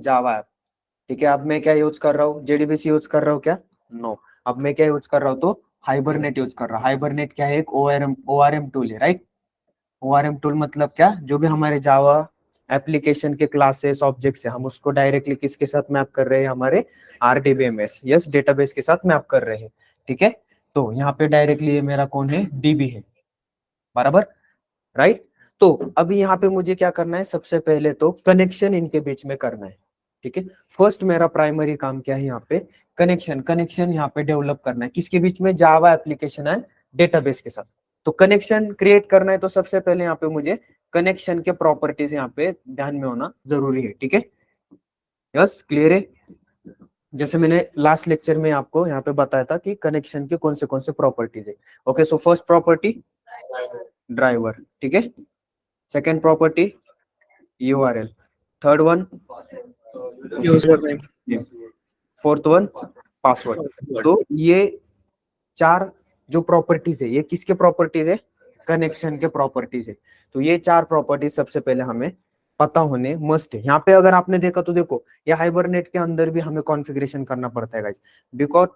जावा app, ठीक है। अब मैं क्या यूज कर रहा हूँ, जेडीबीसी यूज कर रहा हूँ क्या, नो। अब मैं क्या यूज कर रहा हूँ, तो हाइबरनेट यूज कर रहा हूँ। हाइबरनेट क्या है, एक ओआरएम टूल है, राइट। ओआरएम टूल मतलब क्या, जो भी हमारे जावा एप्लीकेशन के क्लासेस ऑब्जेक्ट्स है, हम उसको डायरेक्टली किसके साथ मैप कर रहे हैं, हमारे आरडीबीएमएस, यस, डेटाबेस के साथ मैप कर रहे हैं, ठीक है। तो यहाँ पे डायरेक्टली ये मेरा कौन है, डीबी है, बराबर, राइट। तो अभी यहाँ पे मुझे क्या करना है, सबसे पहले तो कनेक्शन इनके बीच में करना है, ठीक है। फर्स्ट मेरा प्राइमरी काम क्या है, यहाँ पे कनेक्शन, कनेक्शन यहाँ पे डेवलप करना है, किसके बीच में, जावा एप्लीकेशन एंड डेटाबेस के साथ। तो कनेक्शन क्रिएट करना है, तो सबसे पहले यहाँ पे मुझे कनेक्शन के प्रॉपर्टीज यहाँ पे ध्यान में होना जरूरी है, ठीक है। यस, क्लियर है। जैसे मैंने लास्ट लेक्चर में आपको यहाँ पे बताया था कि कनेक्शन के कौन से प्रॉपर्टीज है। Okay, so first property driver, ठीक है। Second property URL, third one user name, fourth one password. तो ये चार जो प्रॉपर्टीज है, ये किसके प्रॉपर्टीज है, कनेक्शन के प्रॉपर्टीज है। तो ये चार प्रॉपर्टीज सबसे पहले हमें पता होने मस्ट है। यहाँ पे अगर आपने देखा तो देखो, ये हाइबरनेट के अंदर भी हमें कॉन्फ़िगरेशन करना पड़ता है गाइस, बिकॉज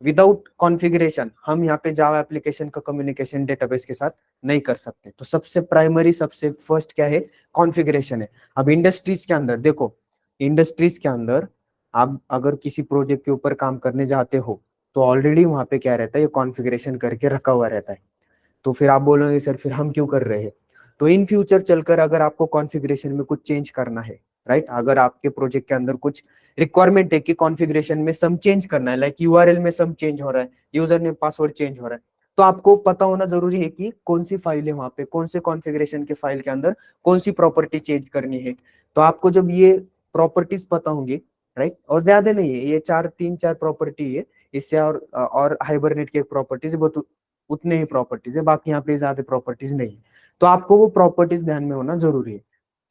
विदाउट कॉन्फ़िगरेशन हम यहाँ पे जावा एप्लीकेशन का कम्युनिकेशन डेटाबेस के साथ नहीं कर सकते। तो सबसे प्राइमरी, सबसे फर्स्ट क्या है, कॉन्फ़िगरेशन है। अब इंडस्ट्रीज के अंदर देखो, इंडस्ट्रीज के अंदर आप अगर किसी प्रोजेक्ट के ऊपर काम करने जाते हो, तो ऑलरेडी वहां पे क्या रहता है, ये कॉन्फ़िगरेशन करके रखा हुआ रहता है। तो फिर आप बोलोगे सर फिर हम क्यों कर रहे हैं। तो इन फ्यूचर चलकर अगर आपको कॉन्फ़िगरेशन में कुछ चेंज करना है, राइट, अगर आपके प्रोजेक्ट के अंदर कुछ रिक्वायरमेंट है कि कॉन्फ़िगरेशन में सम चेंज करना है, लाइक यूआरएल में सम चेंज हो रहा है, यूजर नेम पासवर्ड चेंज हो रहा है, तो आपको पता होना जरूरी है कि कौन सी फाइल है वहां पे, कौन से कॉन्फ़िगरेशन के फाइल के अंदर कौन सी प्रॉपर्टी चेंज करनी है। तो आपको जब ये प्रॉपर्टीज पता होंगी, राइट, और ज्यादा नहीं है, ये तीन चार प्रॉपर्टी है, इससे और हाइबरनेट की एक प्रॉपर्टीज बहुत उतने ही प्रॉपर्टीज है, बाकी यहाँ पे ज्यादा प्रॉपर्टीज नहीं है। तो आपको वो प्रॉपर्टीज ध्यान में होना जरूरी है।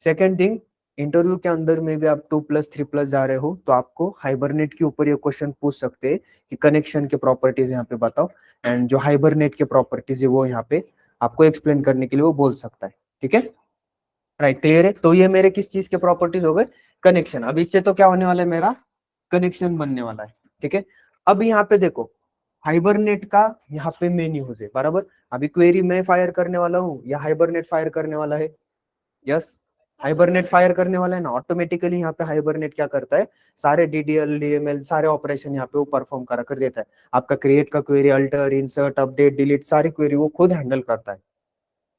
सेकेंड थिंग, इंटरव्यू के अंदर में भी आप 2+3+ जा रहे हो, तो आपको हाइबरनेट के ऊपर ये क्वेश्चन पूछ सकते हैं कि कनेक्शन के प्रॉपर्टीज यहाँ पे बताओ, एंड जो हाइबरनेट के प्रॉपर्टीज है वो यहाँ पे आपको एक्सप्लेन करने के लिए वो बोल सकता है, ठीक है, राइट, क्लियर है। तो ये मेरे किस चीज के प्रॉपर्टीज हो गए, कनेक्शन। अब इससे तो क्या होने वाला है, मेरा कनेक्शन बनने वाला है, ठीक है। अब यहाँ पे देखो, हाइबरनेट का यहाँ पे मेन यूज है, बराबर। अभी क्वेरी मैं फायर करने वाला हूँ या हाइबरनेट फायर करने वाला है, यस, हाइबरनेट फायर करने वाला है ना। ऑटोमेटिकली यहाँ पे हाइबरनेट क्या करता है, सारे डीडीएल डीएमएल सारे ऑपरेशन यहाँ पे वो परफॉर्म करा कर देता है। आपका क्रिएट का query, alter, insert, update, delete, सारी क्वेरी वो खुद हैंडल करता है।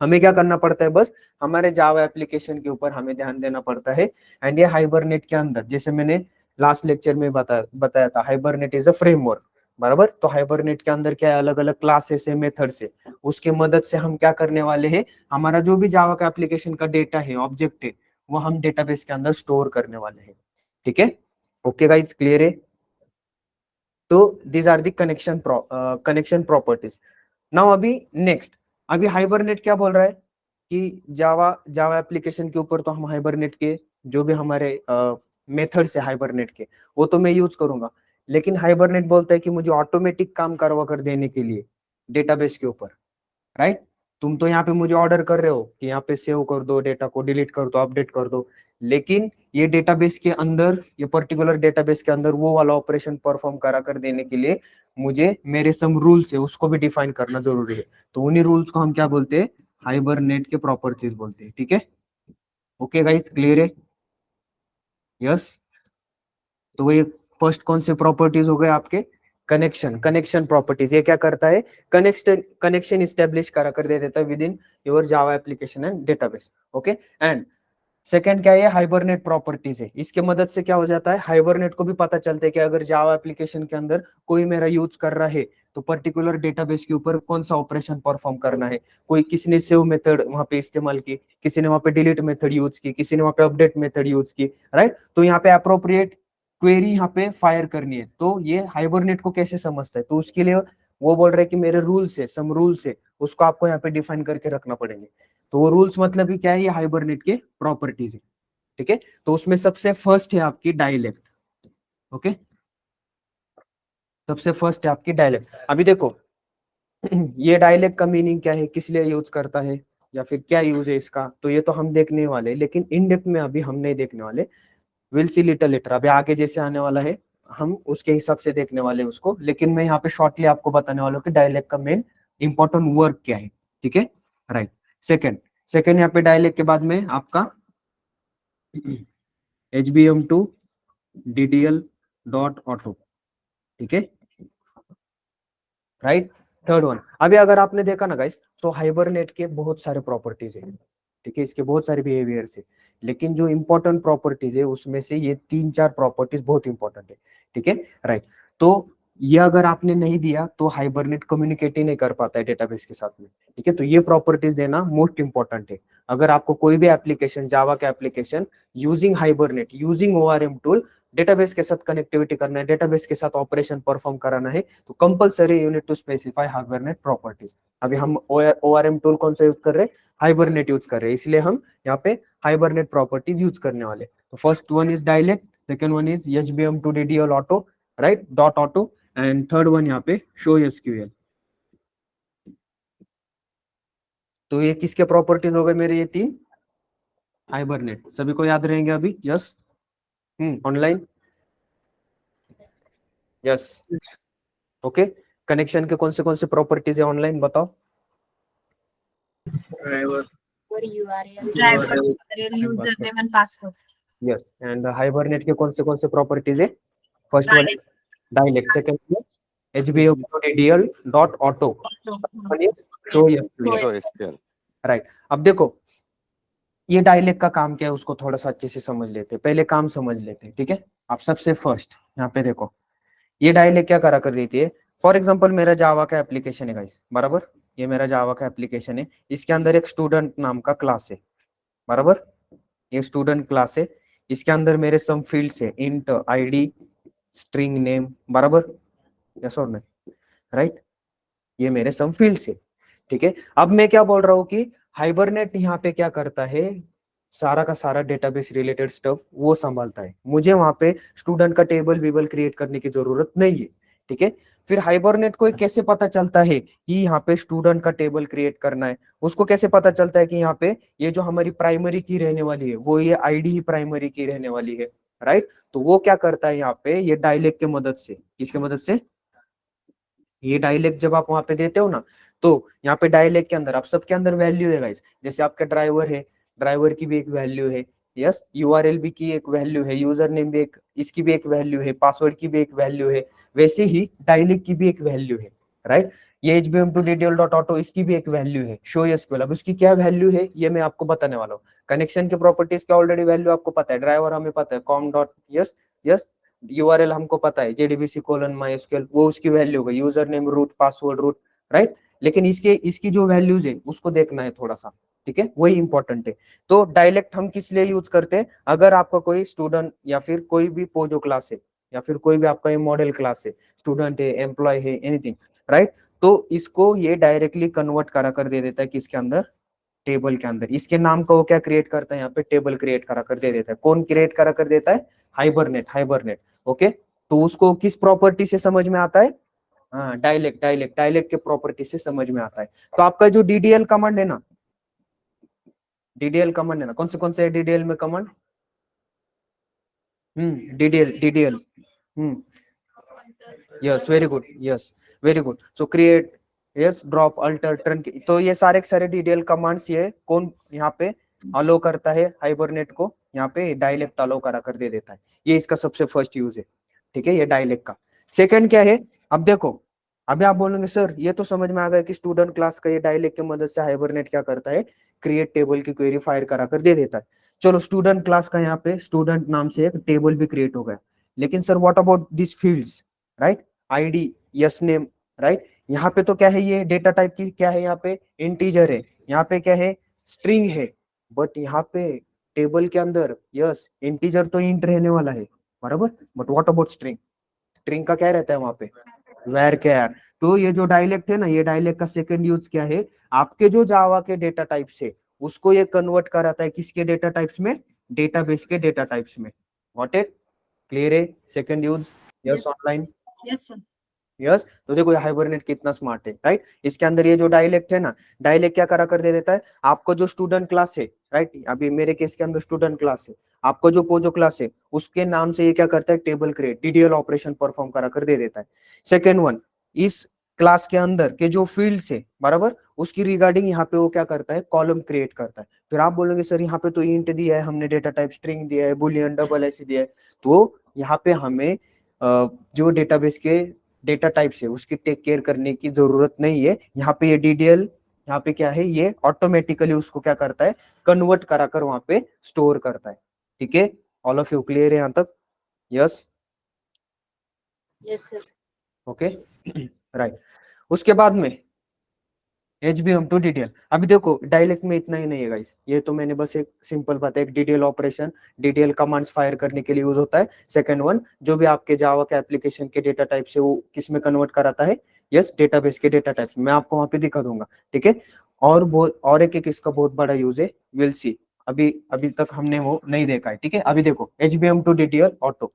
हमें क्या करना पड़ता है, बस हमारे जावा एप्लीकेशन के ऊपर हमें ध्यान देना पड़ता है। एंड ये हाइबरनेट के अंदर, जैसे मैंने लास्ट लेक्चर में बताया था, हाइबरनेट इज अ फ्रेमवर्क, बराबर। तो हाइबरनेट के अंदर क्या है, अलग अलग क्लासेस है, मेथड्स है, उसके मदद से हम क्या करने वाले हैं, हमारा जो भी जावा का एप्लीकेशन का डेटा है, ऑब्जेक्ट है, वो हम डेटाबेस के अंदर स्टोर करने वाले हैं, ठीक है। ओके गाइस, क्लियर है। तो these are the connection properties. Now अभी नेक्स्ट, अभी हाइबरनेट क्या बोल रहा है कि जावा जावा एप्लीकेशन के ऊपर तो हम हाइबरनेट के जो भी हमारे मेथड्स है हाइबरनेट के, वो तो मैं यूज करूंगा, लेकिन हाइबरनेट बोलता है कि मुझे ऑटोमेटिक काम करवा कर देने के लिए डेटाबेस के ऊपर, राइट। तुम तो यहाँ पे मुझे ऑर्डर कर रहे हो कि यहाँ पे सेव कर दो डेटा को, डिलीट कर दो, अपडेट कर दो, लेकिन ये डेटाबेस के अंदर, ये पर्टिकुलर डेटाबेस के अंदर वो वाला ऑपरेशन परफॉर्म करा कर देने के लिए मुझे मेरे सम रूल्स है उसको भी डिफाइन करना जरूरी है। तो उन्हीं रूल्स को हम क्या बोलते हैं, हाइबरनेट के प्रॉपर्टीज बोलते हैं, ठीक है। ओके गाइस, क्लियर है, यस। तो ये फर्स्ट कौन से प्रॉपर्टीज हो गए आपके, कनेक्शन, कनेक्शन प्रॉपर्टीज। ये क्या करता है, कनेक्शन इस्टेब्लिश करा कर दे देता है with in your Java application and database, okay. And second क्या है, हाइबरनेट प्रॉपर्टीज है। इसके मदद से क्या हो जाता है, हाइबरनेट को भी पता चलता है कि अगर जावा एप्लीकेशन के अंदर कोई मेरा यूज कर रहा है, तो पर्टिकुलर डेटाबेस के ऊपर कौन सा ऑपरेशन परफॉर्म करना है। कोई किसी ने सेव मेथड वहां पे इस्तेमाल की, किसी ने वहां पे डिलीट मेथड यूज की, किसी ने वहां पे अपडेट मेथड यूज की, राइट। तो यहाँ पे अप्रोप्रिएट क्वेरी यहाँ पे फायर करनी है, तो ये हाइबरनेट को कैसे समझता है, तो उसके लिए वो बोल रहे हैं कि मेरे रूल्स है, सम रूल्स है, उसको आपको यहाँ पे डिफाइन करके रखना पड़ेंगे। तो वो रूल्स मतलब ही क्या है, ये हाइबरनेट के प्रॉपर्टीज है, ठीक है। तो उसमें सबसे फर्स्ट है आपकी डायलेक्ट, ओके, सबसे फर्स्ट है आपकी डायलेक्ट। अभी देखो ये डायलेक्ट का मीनिंग क्या है, किस लिए यूज करता है, या फिर क्या यूज है इसका, तो ये तो हम देखने वाले, लेकिन इन डेप्थ में अभी हम नहीं देखने वाले। विल सी लिटिल लेटर, अभी आगे जैसे आने वाला है हम उसके हिसाब से देखने वाले हैं उसको, लेकिन मैं यहाँ पे शॉर्टली आपको बताने वाला हूँ कि डायलेक्ट का मेन इंपॉर्टेंट वर्क क्या है, ठीक है, राइट। सेकंड सेकंड यहाँ पे डायलेक्ट के बाद में आपका HBM2 DDL डॉट ऑटो, ठीक है, राइट। थर्ड वन, अभी अगर आपने देखा ना गाइस, तो हाइबरनेट के बहुत सारे प्रॉपर्टीज है, ठीक है, इसके बहुत सारे बिहेवियर्स है, लेकिन जो इंपॉर्टेंट प्रॉपर्टीज है उसमें से ये 3-4 प्रॉपर्टीज बहुत इंपॉर्टेंट है, ठीक है, राइट। तो ये अगर आपने नहीं दिया तो हाइबरनेट कम्युनिकेट ही नहीं कर पाता है डेटाबेस के साथ में, ठीक है, तो ये प्रॉपर्टीज देना मोस्ट इंपॉर्टेंट है। अगर आपको कोई भी एप्लीकेशन, जावा का application using hibernate, using ORM tool database के साथ कनेक्टिविटी करना है, डेटाबेस के साथ ऑपरेशन परफॉर्म कराना है, तो compulsory you need to specify Hibernate properties. अभी हम ORM टूल कौन सा यूज कर रहे हैं, हाइबरनेट यूज कर रहे हैं, इसलिए हम यहाँ पे हाइबरनेट प्रॉपर्टीज यूज करने वाले। तो first one is dialect, second one is HBM2 DDL auto, right, dot auto, and third one यहाँ पे शो SQL। तो ये किसके प्रॉपर्टीज हो गए मेरे, ये 3 हाइबरनेट, सभी को याद रहेंगे अभी, yes, online, yes, okay. Connection के कौन से प्रॉपर्टीज है ऑनलाइन, बताओ। Driver. Driver, username and password. Yes, and hibernate के कौन से प्रॉपर्टीज है, first one dialect, second one HBM2 DDL dot auto, one is show SQL, right. अब देखो ये डायलेक्ट का काम क्या है उसको थोड़ा सा अच्छे से समझ लेते हैं, पहले काम समझ लेते हैं, ठीक है। आप सबसे फर्स्ट यहाँ पे देखो, ये डायलेक्ट क्या करा कर देती है, फॉर एग्जांपल मेरा जावा का एप्लीकेशन है गाइस, बराबर, ये मेरा जावा का एप्लीकेशन है, इसके अंदर एक स्टूडेंट नाम का क्लास है, बराबर, ये स्टूडेंट क्लास है, इसके अंदर मेरे सम फील्ड्स है, इंट ID स्ट्रिंग नेम, बराबर, यस और नहीं, राइट, ये मेरे सम फील्ड्स है, ठीक है। अब मैं क्या बोल रहा हूँ कि हाइबरनेट यहाँ पे क्या करता है, सारा का सारा डेटाबेस रिलेटेड स्टफ वो संभालता है, मुझे वहां पे स्टूडेंट का टेबल वेबल क्रिएट करने की जरूरत नहीं है, ठीक है। फिर हाइबरनेट को कैसे पता चलता है कि यहाँ पे स्टूडेंट का टेबल क्रिएट करना है, उसको कैसे पता चलता है कि यहाँ पे ये जो हमारी प्राइमरी की रहने वाली है वो ये ID ही प्राइमरी की रहने वाली है, राइट। तो वो क्या करता है यहाँ पे, ये डायलेक्ट की मदद से, किसकी मदद से, ये डायलेक्ट जब आप वहां पे देते हो ना, तो यहाँ पे डायलेक्ट के अंदर आप सबके अंदर वैल्यू है गाइस, जैसे आपका ड्राइवर है, ड्राइवर की भी एक वैल्यू है, यस, URL भी की एक वैल्यू है, यूजर नेम भी एक, इसकी भी एक वैल्यू है, पासवर्ड की भी एक वैल्यू है, वैसे ही डायलेक्ट की भी एक वैल्यू है, राइट। ये HBM2 DDL डॉट ऑटो, इसकी भी एक वैल्यू है, शो SQL, अब उसकी क्या वैल्यू है ये मैं आपको बताने वाला हूँ। कनेक्शन के प्रॉपर्टीज का ऑलरेडी वैल्यू आपको पता है, ड्राइवर हमें पता है, com dot, yes yes, URL हमको पता है JDBC:MySQL, वो उसकी वैल्यू होगी, user name root, password root, right. लेकिन इसकी जो वैल्यूज है उसको देखना है थोड़ा सा, ठीक है, वही इंपॉर्टेंट है। तो डायलेक्ट हम किस लिए यूज करते हैं, अगर आपका कोई स्टूडेंट या फिर कोई भी पोजो क्लास है या फिर कोई भी आपका मॉडल क्लास है, स्टूडेंट है, एम्प्लॉय है, एनीथिंग, राइट, तो इसको ये डायरेक्टली कन्वर्ट करा कर दे देता है किसके अंदर, टेबल के अंदर। इसके नाम को वो क्या क्रिएट करता है, यहाँ पे टेबल क्रिएट करा कर दे देता है, कौन क्रिएट करा कर देता है, हाइबरनेट, ओके। तो उसको किस प्रॉपर्टी से समझ में आता है, हाँ, डायलेक्ट के प्रॉपर्टी से समझ में आता है। तो आपका जो DDL कमांड है ना, कौन से DDL में command, DDL, yes, very good, yes, very good, सो create, yes, drop, alter, turn, तो ये सारे के सारे DDL कमांड्स ये कौन यहाँ पे अलो करता है, हाइबरनेट को यहाँ पे डायलेक्ट अलो करा कर दे देता है, ये इसका सबसे फर्स्ट यूज है, ठीक है, ये डायलेक्ट का। सेकंड क्या है, अब देखो, अभी आप बोलेंगे सर ये तो समझ में आ गया कि स्टूडेंट क्लास का ये डायलेक्ट की मदद से हाइबरनेट क्या करता है, क्रिएट टेबल की क्वेरी फायर करा कर दे देता है। चलो स्टूडेंट क्लास का यहाँ पे स्टूडेंट नाम से एक टेबल भी क्रिएट हो गया, लेकिन sir what about this fields, right, ID, yes name, right, यहाँ पे तो क्या है, ये डेटा टाइप की क्या है, यहाँ पे इंटीजर है, यहाँ पे क्या है, स्ट्रिंग है, बट यहाँ पे टेबल के अंदर, यस, इंटीजर तो इंट रहने वाला है, बराबर, but what about string, string का क्या रहता है वहां पे, varchar। तो ये जो डायलेक्ट है ना, ये डायलेक्ट का सेकंड यूज क्या है, आपके जो जावा के डेटा टाइप से उसको ये कन्वर्ट कराता है किसके डेटा टाइप्स में, डेटाबेस के डेटा टाइप्स में, व्हाट इट, क्लियर है, second use, yes, online, Yes, sir. Yes. तो देखो ये हाइबरनेट कितना स्मार्ट है, राइट। इसके अंदर ये जो डायलेक्ट है ना, डायलेक्ट क्या करा कर दे देता है, आपको जो स्टूडेंट क्लास है, राइट, अभी मेरे केस के अंदर स्टूडेंट क्लास है, आपका जो पोजो क्लास है उसके नाम से ये क्या करता है, table create, DDL operation perform करा कर दे देता है। सेकेंड वन, इस क्लास के अंदर के जो फील्ड्स है बराबर, उसकी रिगार्डिंग यहाँ पे वो क्या करता है, कॉलम क्रिएट करता है। फिर आप बोलोगे सर यहाँ पे तो इंट दिया है, हमने डेटा टाइप स्ट्रिंग दिया है, बुलियन डबल ऐसे दिया है, तो यहाँ पे हमें जो डेटाबेस के डेटा टाइप से उसकी टेक केयर करने की जरूरत नहीं है। यहाँ पे ये डीडीएल यहाँ पे क्या है, ये ऑटोमेटिकली उसको क्या करता है, कन्वर्ट करा कर वहां पे स्टोर करता है। ठीक है, ऑल ऑफ यू क्लियर है यहाँ तक? Yes, Yes, sir. Okay, right. उसके बाद में HBM टू DDL, अभी देखो डायलेक्ट में इतना ही नहीं है गाइस, ये तो मैंने बस एक सिंपल बात है, एक DDL operation, DDL commands fire करने के लिए यूज होता है। सेकंड वन, जो भी आपके जावा के एप्लीकेशन के डेटा टाइप से वो किस में कन्वर्ट कराता है, यस, डेटाबेस के डेटा टाइप्स, मैं आपको वहां पे दिखा दूंगा। ठीक है, और बहुत और एक इसका बहुत बड़ा यूज है, विल सी, अभी अभी तक हमने वो नहीं देखा है। ठीक है, अभी देखो HBM टू DDL ऑटो,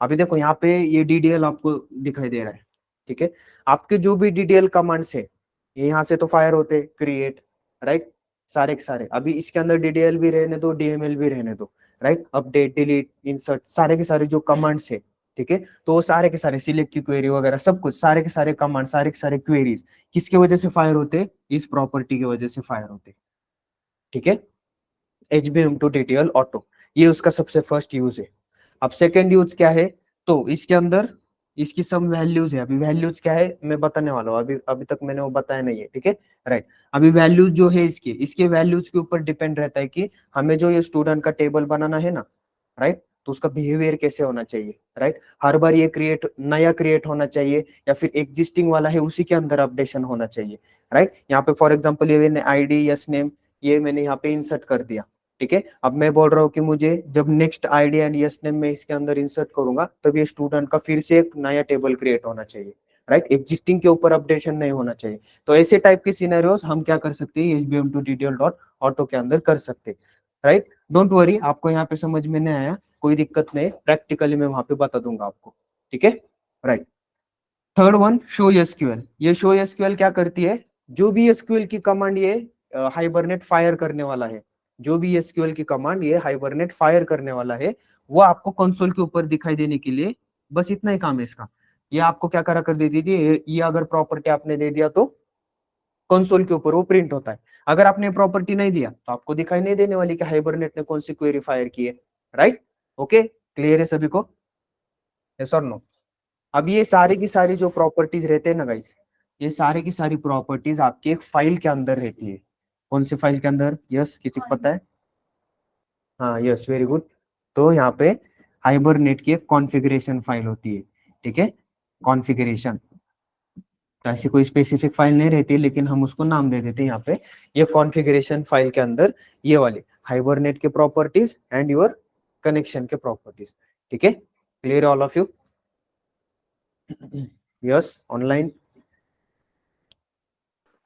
अभी देखो यहाँ पे ये DDL आपको दिखाई दे रहा है। ठीक है, आपके जो भी DDL कमांड्स है ये यहाँ से तो फायर होते, क्रिएट, राइट, सारे के सारे, अभी इसके अंदर DDL भी रहने दो, DML भी रहने दो, राइट, अपडेट, डिलीट, इंसर्ट, सारे के सारे जो कमांड्स है, ठीक है, तो सारे के सारे सिलेक्ट की क्वेरी वगैरह सब कुछ, सारे के सारे कमांड, सारे के सारे क्वेरीज किसके वजह से फायर होते, इस प्रॉपर्टी की वजह से फायर होते। ठीक है, HBM टू DDL ऑटो, ये उसका सबसे फर्स्ट यूज है। अब सेकेंड यूज क्या है, तो इसके अंदर इसकी सम वैल्यूज है, अभी वैल्यूज क्या है मैं बताने वाला हूँ, अभी अभी तक मैंने वो बताया नहीं है। ठीक है, राइट, अभी वैल्यूज जो है इसके वैल्यूज के ऊपर डिपेंड रहता है कि हमें जो ये स्टूडेंट का टेबल बनाना है ना, राइट, तो उसका बिहेवियर कैसे होना चाहिए, राइट, हर बार ये नया क्रिएट होना चाहिए या फिर एग्जिस्टिंग वाला है उसी के अंदर अपडेशन होना चाहिए, राइट। यहाँ पे फॉर एग्जाम्पल ये ID यस नेम ये मैंने यहाँ पे इंसर्ट कर दिया। ठीक है, अब मैं बोल रहा हूँ कि मुझे जब next ID and yes name में इसके अंदर इंसर्ट करूंगा तब ये स्टूडेंट का फिर से एक नया टेबल क्रिएट होना चाहिए, राइट, एग्जिस्टिंग के ऊपर अपडेशन नहीं होना चाहिए। तो ऐसे टाइप के सिनेरियोस हम क्या कर सकते हैं, HBM to DDL dot auto के अंदर कर सकते हैं, राइट। डोंट वरी, आपको यहाँ पे समझ में नहीं आया कोई दिक्कत नहीं, प्रैक्टिकली मैं वहां पे बता दूंगा आपको। ठीक है, right. Third one, show SQL, ये शो एसक्यूएल क्या करती है, जो भी एसक्यूएल की कमांड ये हाइबरनेट फायर करने वाला है, जो भी एसक्यूएल की कमांड ये हाइबरनेट फायर करने वाला है वो आपको कंसोल के ऊपर दिखाई देने के लिए बस इतना ही काम है इसका। ये आपको क्या करा कर दे दी थी, ये अगर प्रॉपर्टी आपने दे दिया तो कंसोल के ऊपर वो प्रिंट होता है, अगर आपने प्रॉपर्टी नहीं दिया तो आपको दिखाई नहीं देने वाली कि हाइबरनेट ने कौन सी क्वेरी फायर की है, राइट। ओके, क्लियर है सभी को? यस और नो? अब ये सारी की सारी जो प्रॉपर्टीज रहते हैं ना गाइस, ये सारी की सारी प्रॉपर्टीज आपकी एक फाइल के अंदर रहती है। कौन सी फाइल के अंदर? यस, किसी को पता है? हाँ, यस, वेरी गुड। तो यहाँ पे हाइबरनेट की एक कॉन्फ़िगरेशन फाइल होती है। ठीक है, कॉन्फ़िगरेशन, तो ऐसी कोई स्पेसिफिक फाइल नहीं रहती लेकिन हम उसको नाम दे देते हैं यहाँ पे। ये कॉन्फ़िगरेशन फाइल के अंदर ये वाले हाइबरनेट के प्रॉपर्टीज एंड योर कनेक्शन के प्रॉपर्टीज। ठीक है, clear all of you? Yes, online?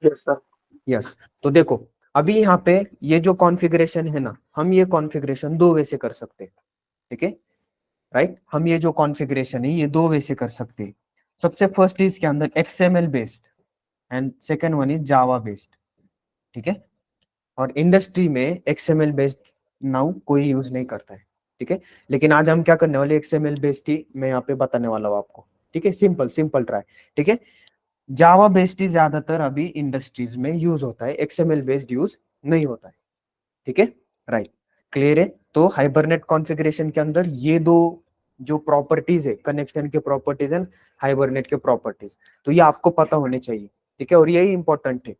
Yes, sir. Yes, तो देखो अभी यहाँ पे ये जो कॉन्फ़िगरेशन है ना, हम ये कॉन्फ़िगरेशन दो वे से कर सकते हैं। ठीक है, राइट, हम ये जो कॉन्फ़िगरेशन है ये दो वे से कर सकते हैं। सबसे फर्स्ट इसके अंदर XML based and second one is Java based. ठीक है, और इंडस्ट्री में XML बेस्ड नाउ कोई यूज नहीं करता है। ठीक है, लेकिन आज हम क्या करने वाले, XML बेस्ड ही मैं यहाँ पे बताने वाला हूँ आपको। ठीक है, सिंपल सिंपल ट्राई। ठीक है, जावा बेस्ड ही ज्यादातर अभी इंडस्ट्रीज में यूज होता है, XML बेस्ड यूज नहीं होता है। ठीक है, राइट, क्लियर है? तो हाइबरनेट कॉन्फ़िगरेशन के अंदर ये दो जो प्रॉपर्टीज है, कनेक्शन के प्रॉपर्टीज एंड हाइबरनेट के प्रॉपर्टीज, तो ये आपको पता होने चाहिए। ठीक है, और यही इंपॉर्टेंट है,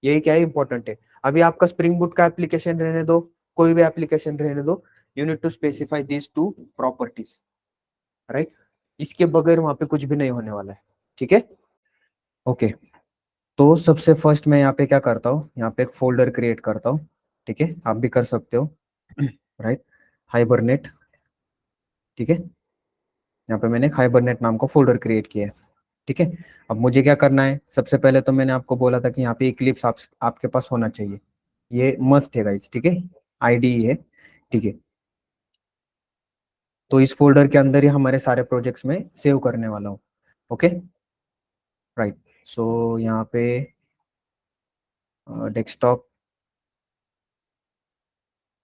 यही क्या है, इंपॉर्टेंट है। अभी आपका स्प्रिंग बूट का एप्लीकेशन रहने दो, कोई भी एप्लीकेशन रहने दो, you need to specify these two properties, right, इसके बगैर वहां पे कुछ भी नहीं होने वाला है। ठीक है, ओके। तो सबसे फर्स्ट मैं यहाँ पे क्या करता हूँ, यहाँ पे एक फोल्डर क्रिएट करता हूँ। ठीक है, आप भी कर सकते हो, राइट, हाइबरनेट। ठीक है, यहाँ पे मैंने हाइबरनेट नाम का फोल्डर क्रिएट किया है। ठीक है, अब मुझे क्या करना है, सबसे पहले तो मैंने आपको बोला था कि यहाँ पे इक्लिप्स आपके पास होना चाहिए, ये मस्ट है गाइस। ठीक है, IDE है। ठीक है, तो इस फोल्डर के अंदर ही हमारे सारे प्रोजेक्ट्स में सेव करने वाला हूँ। ओके, राइट, सो यहाँ पे desktop,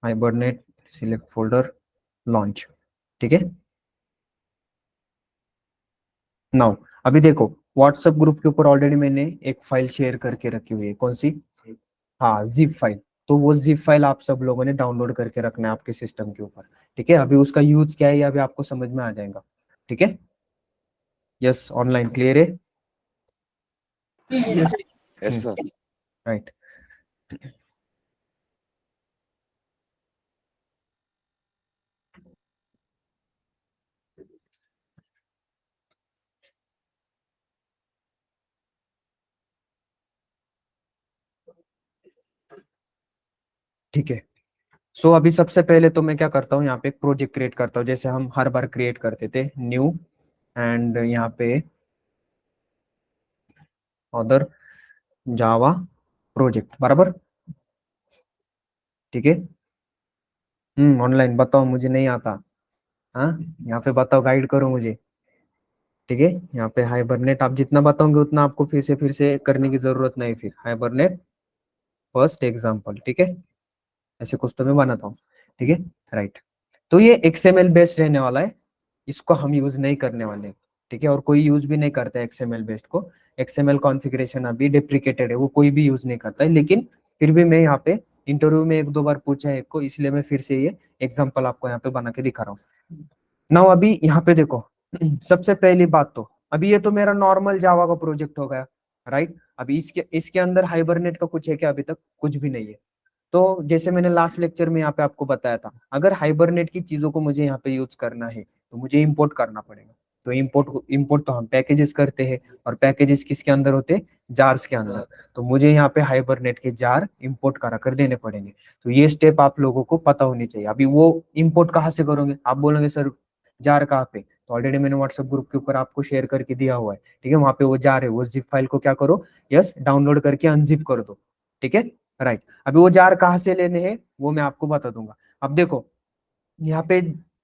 hibernate, select folder, launch. ठीक है, नाउ अभी देखो व्हाट्सएप ग्रुप के ऊपर ऑलरेडी मैंने एक फाइल शेयर करके रखी हुई है, कौन सी? हाँ, जिप फाइल। तो वो जिप फाइल आप सब लोगों ने डाउनलोड करके रखना है आपके सिस्टम के ऊपर। ठीक है, अभी उसका यूज क्या है ये अभी आपको समझ में आ जाएगा। ठीक है, यस, ऑनलाइन क्लियर है? Yes. Yes, sir. राइट, ठीक है। सो अभी सबसे पहले तो मैं क्या करता हूँ, यहाँ पे एक प्रोजेक्ट क्रिएट करता हूँ, जैसे हम हर बार क्रिएट करते थे, न्यू एंड यहाँ पे अदर जावा प्रोजेक्ट, बराबर। ठीक है, ऑनलाइन बताओ, मुझे नहीं आता। हाँ, यहाँ पे बताओ, गाइड करो मुझे। ठीक है, यहाँ पे हाइबरनेट आप जितना बताओगे उतना आपको फिर से करने की जरूरत नहीं, फिर हाइबरनेट फर्स्ट एग्जांपल। ठीक है, ऐसे कुछ तो मैं बनाता हूँ। ठीक है, राइट। तो ये एक्सएमएल बेस्ड रहने वाला है, इसको हम यूज नहीं करने वाले। ठीक है, और कोई यूज भी नहीं करता है एक्सएमएल बेस्ड को। एक्सएमएल कॉन्फ़िगरेशन अभी डिप्रिकेटेड है, वो कोई भी यूज नहीं करता है, लेकिन फिर भी मैं यहाँ पे इंटरव्यू में एक दो बार पूछा है एक को, इसलिए मैं फिर से ये एग्जाम्पल आपको यहाँ पे बना के दिखा रहा हूँ। नाउ अभी यहाँ पे देखो, सबसे पहली बात तो अभी ये तो मेरा नॉर्मल जावा का प्रोजेक्ट हो गया, राइट। अभी इसके इसके अंदर हाइबरनेट का कुछ है क्या? अभी तक कुछ भी नहीं है। तो जैसे मैंने लास्ट लेक्चर में यहाँ पे आपको बताया था, अगर हाइबरनेट की चीजों को मुझे यहाँ पे यूज करना है तो मुझे इंपोर्ट करना पड़ेगा। तो इंपोर्ट तो हम पैकेजेस करते हैं, और पैकेजेस किसके अंदर होते हैं? जार्स के अंदर। तो मुझे यहाँ पे हाइबरनेट के जार इंपोर्ट करा कर देने पड़ेंगे। तो ये स्टेप आप लोगों को पता होनी चाहिए। अभी वो इंपोर्ट कहाँ से करोगे? आप बोलोगे सर जार कहाँ पे? तो ऑलरेडी मैंने व्हाट्सएप ग्रुप के ऊपर आपको शेयर करके दिया हुआ है। ठीक है, वहां पे वो जार है, वो जिप फाइल को क्या करो, यस, डाउनलोड करके अनजिप कर दो। ठीक है, राइट। अभी वो जार कहाँ से लेने हैं वो मैं आपको बता दूंगा। अब देखो, यहाँ पे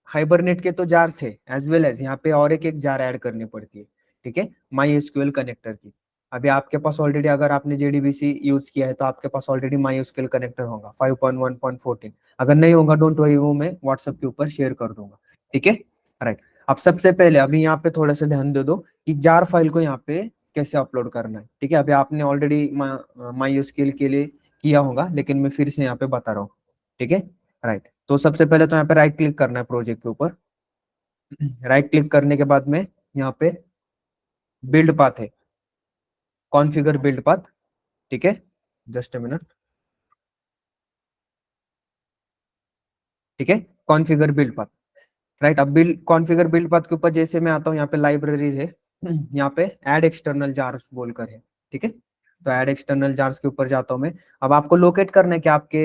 हाइबरनेट के तो जार्स है, एज वेल एज यहाँ पे और एक एक जार ऐड करनी पड़ती है। ठीक है, माई एसक्यूएल कनेक्टर की। अभी आपके पास ऑलरेडी, अगर आपने जेडीबीसी यूज किया है तो आपके पास ऑलरेडी माई एसक्यूएल कनेक्टर होगा 5.1.14। अगर नहीं होगा डोंट वरी, वो मैं व्हाट्सएप के ऊपर शेयर कर दूंगा। ठीक है, राइट। अब सबसे पहले अभी यहाँ पे थोड़ा सा ध्यान दे दो कि जार फाइल को यहाँ पे कैसे अपलोड करना है। ठीक है, अभी आपने ऑलरेडी माई एसक्यूएल के लिए किया होगा, लेकिन मैं फिर से यहाँ पे बता रहा हूँ। ठीक है, राइट। तो सबसे पहले तो यहाँ पे राइट क्लिक करना है प्रोजेक्ट के ऊपर। राइट क्लिक करने के बाद में यहाँ पे बिल्ड पाथ है, कॉन्फ़िगर बिल्ड पाथ। ठीक है, जस्ट अ मिनट। ठीक है, कॉन्फ़िगर बिल्ड पाथ, राइट। अब बिल्ड कॉन्फ़िगर बिल्ड पाथ के ऊपर जैसे मैं आता हूँ, यहाँ पे लाइब्रेरीज है, यहाँ पे ऐड एक्सटर्नल जार्स बोलकर है। ठीक है, तो ऐड एक्सटर्नल जार्स के ऊपर जाता हूँ मैं। अब आपको लोकेट करना है कि आपके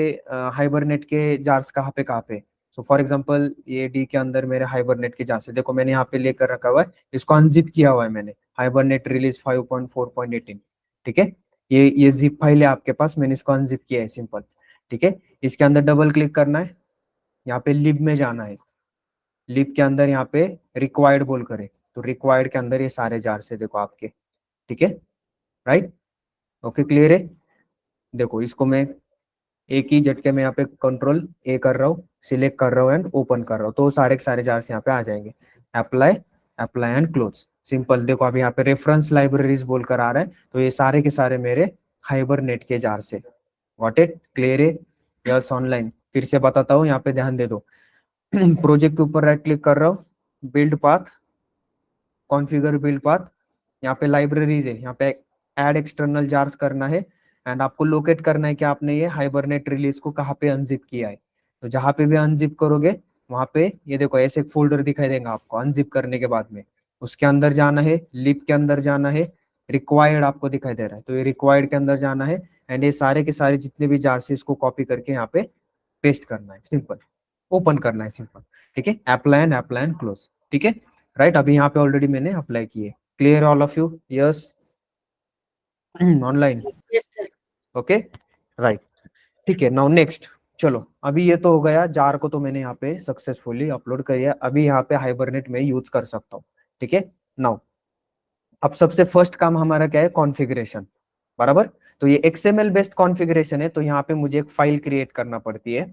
हाइबरनेट के जार्स कहाँ पे। सो फॉर एग्जांपल ये डी के अंदर मेरे हाइबरनेट के जार्स है, देखो मैंने यहाँ पे लेकर रखा हुआ है, इसको अनजिप किया हुआ है मैंने, हाइबरनेट रिलीज 5.4.18। ठीक है, ये जिप फाइल है आपके पास, मैंने इसको अनजिप किया है, सिंपल। ठीक है, इसके अंदर डबल क्लिक करना है, यहाँ पे लिब में जाना है, लिब के अंदर यहाँ पे रिक्वायर्ड बोल करे, तो रिक्वायर्ड के अंदर ये सारे जार से देखो आपके। ठीक है, राइट, ओके, क्लियर है। देखो इसको मैं एक ही झटके में यहाँ पे कंट्रोल ए कर रहा हूँ, सिलेक्ट कर रहा हूँ एंड ओपन कर रहा हूँ, तो सारे के सारे जार्स यहाँ पे आ जाएंगे। Apply, apply and close, simple. देखो अभी यहाँ पे रेफरेंस लाइब्रेरीज बोलकर आ रहा है, तो ये सारे के सारे मेरे हाइबरनेट के जार से। व्हाट इट क्लियर है? यस, ऑनलाइन फिर से बताता हूँ, यहाँ पे ध्यान दे दो। प्रोजेक्ट के ऊपर राइट क्लिक कर रहा हूँ, build path, configure build path, यहाँ पे लाइब्रेरीज है, यहाँ पे ऐड एक्सटर्नल जार्स करना है, एंड आपको लोकेट करना है कि आपने ये हाइबरनेट रिलीज को कहाँ पे अनजिप किया है। तो जहां पे भी अनजिप करोगे वहां पे ये देखो ऐसे एक फोल्डर दिखाई देगा आपको अनजिप करने के बाद में, उसके अंदर जाना है, लिप के अंदर जाना है, रिक्वायर्ड आपको दिखाई दे रहा है, तो ये रिक्वायर्ड के अंदर जाना है, एंड ये सारे के सारे जितने भी जार्स है इसको कॉपी करके यहाँ पे पेस्ट करना है, सिंपल। ओपन करना है, सिंपल। ठीक है, अप्लाई एंड क्लोज। ठीक है, राइट। अभी यहाँ पे ऑलरेडी मैंने अप्लाई किए। Clear all of you? Yes, online, Yes, sir. Okay, right. ठीक है, नाउ नेक्स्ट, चलो अभी ये तो हो गया, जार को तो मैंने यहाँ पे सक्सेसफुली अपलोड कर दिया, अभी यहाँ पे हाइबरनेट में यूज कर सकता हूँ। ठीक है, नाउ अब सबसे फर्स्ट काम हमारा क्या है? कॉन्फ़िगरेशन, बराबर। तो ये XML बेस्ड कॉन्फ़िगरेशन है, तो यहाँ पे मुझे एक फाइल क्रिएट करना पड़ती है।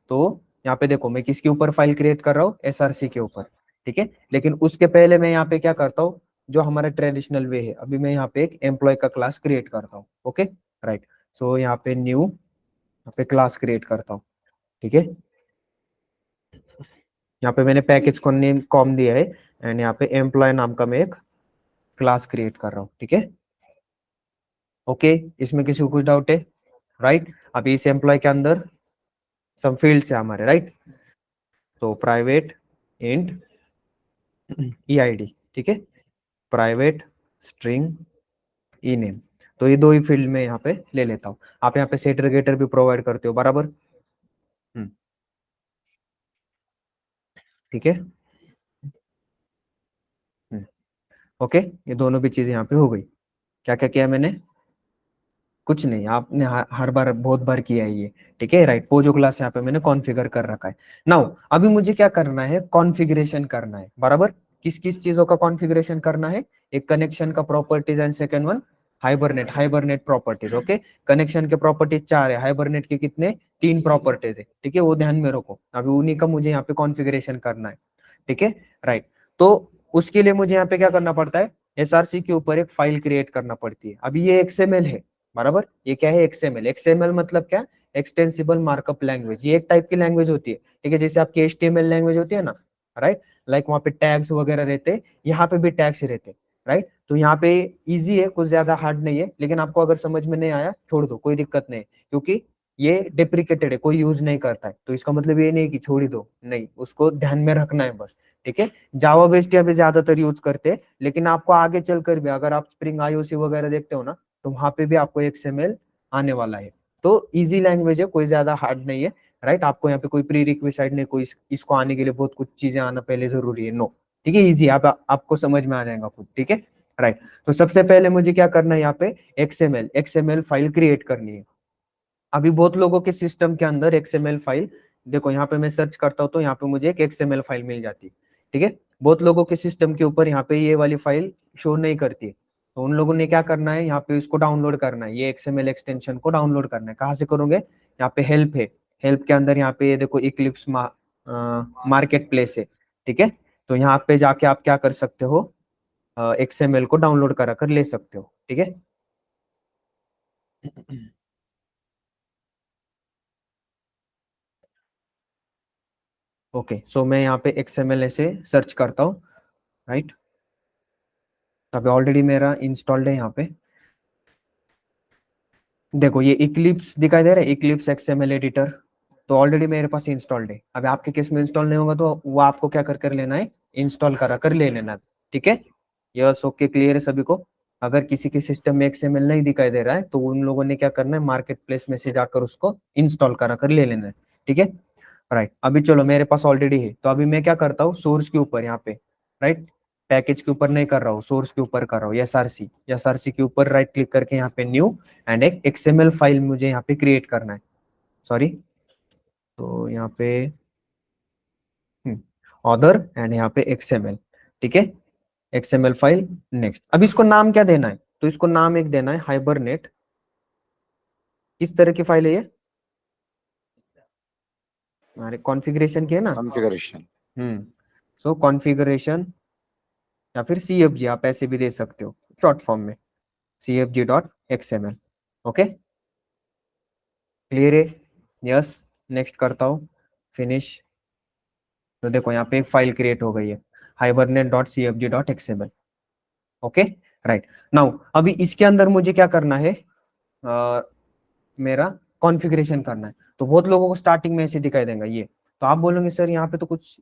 तो यहाँ पे देखो मैं किसके ऊपर फाइल क्रिएट कर रहा हूँ, एसआरसी के ऊपर, ठीक है। लेकिन उसके पहले मैं यहाँ पे क्या करता हूँ, जो हमारा ट्रेडिशनल वे है, अभी मैं यहाँ पे एक एम्प्लॉय का क्लास क्रिएट करता हूँ। ओके राइट, सो यहाँ पे न्यू, यहाँ पे क्लास क्रिएट करता हूँ, ठीक है। यहाँ पे मैंने पैकेज को नेम कॉम दिया है एंड यहाँ पे एम्प्लॉय नाम का मैं एक क्लास क्रिएट कर रहा हूँ, ठीक है। ओके, इसमें किसी को कुछ डाउट है? राइट, अभी इस एम्प्लॉय के अंदर सम फील्ड्स है हमारे, राइट। तो प्राइवेट इंट ईआईडी, ठीक है, प्राइवेट स्ट्रिंग ई नेम, तो ये दो ही फील्ड में यहाँ पे ले लेता हूँ। आप यहाँ पे सेटर गेटर भी प्रोवाइड करते हो बराबर, ठीक है। ओके, ये दोनों भी चीजें यहाँ पे हो गई। क्या क्या किया मैंने? कुछ नहीं, आपने हर बार बहुत बार किया है ये, ठीक है। राइट, पोजो क्लास यहाँ पे मैंने कॉन्फ़िगर कर रखा है। नाउ अभी मुझे क्या करना है, कॉन्फ़िगरेशन करना है बराबर। किस किस चीजों का कॉन्फ़िगरेशन करना है? एक कनेक्शन का properties and second one hibernate properties. Okay, connection के प्रॉपर्टीज 4 है, हाइबरनेट के कितने? 3 प्रॉपर्टीज है, ठीक है, वो ध्यान में रखो। अभी उन्हीं का मुझे यहाँ पे कॉन्फ़िगरेशन करना है, ठीक है। राइट, तो उसके लिए मुझे यहाँ पे क्या करना पड़ता है, एसआरसी के ऊपर एक फाइल क्रिएट करना पड़ती है। अभी ये एक्सएमएल है बराबर, ये क्या है? एक्सएमएल। एक्सएमएल मतलब क्या? Extensible markup language. ये एक टाइप की लैंग्वेज होती है, ठीक है, जैसे आपकी एचटीएमएल लैंग्वेज होती है ना, राइट। लाइक वहाँ पे टैग्स वगैरह रहते हैं, यहाँ पे भी टैग्स रहते हैं, राइट। तो यहाँ पे इजी है, कुछ ज्यादा हार्ड नहीं है, लेकिन आपको अगर समझ में नहीं आया छोड़ दो, कोई दिक्कत नहीं है, क्योंकि ये डिप्रिकेटेड है, कोई यूज नहीं करता है। तो इसका मतलब ये नहीं कि छोड़ ही दो, नहीं, उसको ध्यान में रखना है बस, ठीक है। जावा बेस्ड यहाँ पे ज्यादातर यूज करते हैं, लेकिन आपको आगे चलकर भी अगर आप स्प्रिंग आईओसी वगैरह देखते हो ना, तो वहां पे भी आपको एक्सएमएल आने वाला है। तो इजी लैंग्वेज है, कोई ज्यादा हार्ड नहीं है, राइट। आपको यहाँ पे कोई प्री रिक्विजिट नहीं, कोई इसको आने के लिए बहुत कुछ चीजें आना पहले जरूरी है, नो, ठीक है, इजी, आपको समझ में आ जाएगा खुद, ठीक है। राइट, तो सबसे पहले मुझे क्या करना है, यहाँ पे एक्सएमएल फाइल क्रिएट करनी है। अभी बहुत लोगों के सिस्टम के अंदर एक्सएमएल फाइल, देखो यहाँ पे मैं सर्च करता हूँ तो यहाँ पे मुझे एक एक्सएमएल फाइल मिल जाती है, ठीक है। बहुत लोगों के सिस्टम के ऊपर यहाँ पे ये वाली फाइल शो नहीं करती है, तो उन लोगों ने क्या करना है, यहाँ पे इसको डाउनलोड करना है, ये एक्सएमएल एक्सटेंशन को डाउनलोड करना है। कहाँ से करोगे? यहाँ पे हेल्प है, हेल्प के अंदर यहाँ पे ये देखो इक्लिप्स मार्केट प्लेस है, ठीक है। तो यहाँ पे जाके आप क्या कर सकते हो, एक्सएमएल को डाउनलोड करा कर ले सकते हो, ठीक है। ओके, सो मैं यहाँ पे एक्सएमएल ऐसे सर्च करता हूँ, राइट। अभी ऑलरेडी मेरा इंस्टॉल्ड है यहाँ पे, देखो ये इक्लिप्स दिखाई दे रहा है, इक्लिप्स एक्सएमएल एडिटर, तो ऑलरेडी मेरे पास इंस्टॉल्ड है। अभी आपके केस में इंस्टॉल नहीं होगा तो वो आपको क्या कर लेना है, इंस्टॉल करा कर ले लेना, ठीक है। यस, ओके, क्लियर है सभी को? अगर किसी के सिस्टम में एक्सएमएल नहीं दिखाई दे रहा है तो उन लोगों ने क्या करना है, मार्केट प्लेस में से जाकर उसको इंस्टॉल करा कर ले लेना है, ठीक है। राइट, अभी चलो मेरे पास ऑलरेडी है, तो अभी मैं क्या करता हूँ, सोर्स के ऊपर यहाँ पे, राइट, पैकेज के ऊपर नहीं कर रहा हूँ, सोर्स के ऊपर कर रहा हूँ, एसआरसी के ऊपर राइट क्लिक करके यहाँ पे न्यू एंड एक एक्सएमएल फाइल मुझे यहाँ पे क्रिएट करना है, सॉरी, तो यहाँ पे ऑथर एंड यहाँ पे एक्सएमएल, ठीक है, एक्सएमएल फाइल। नेक्स्ट, अब इसको नाम क्या देना है, तो इसको नाम एक देना है हाइबरनेट। किस तरह की फाइल है ये? हमारे कॉन्फ़िगरेशन की है ना, कॉन्फ़िगरेशन। सो कॉन्फ़िगरेशन या फिर CFG आप ऐसे भी दे सकते हो शॉर्ट फॉर्म में, cfg.xml। ओके, क्लियर है? यस, नेक्स्ट करता हूँ, फिनिश। तो देखो यहाँ पे एक फाइल क्रिएट हो गई है, hibernate.cfg.xml। ओके राइट, नाउ अभी इसके अंदर मुझे क्या करना है, मेरा कॉन्फ़िगरेशन करना है। तो बहुत लोगों को स्टार्टिंग में ऐसे दिखाई देगा ये, तो आप बोलोगे सर यहाँ पे तो कुछ,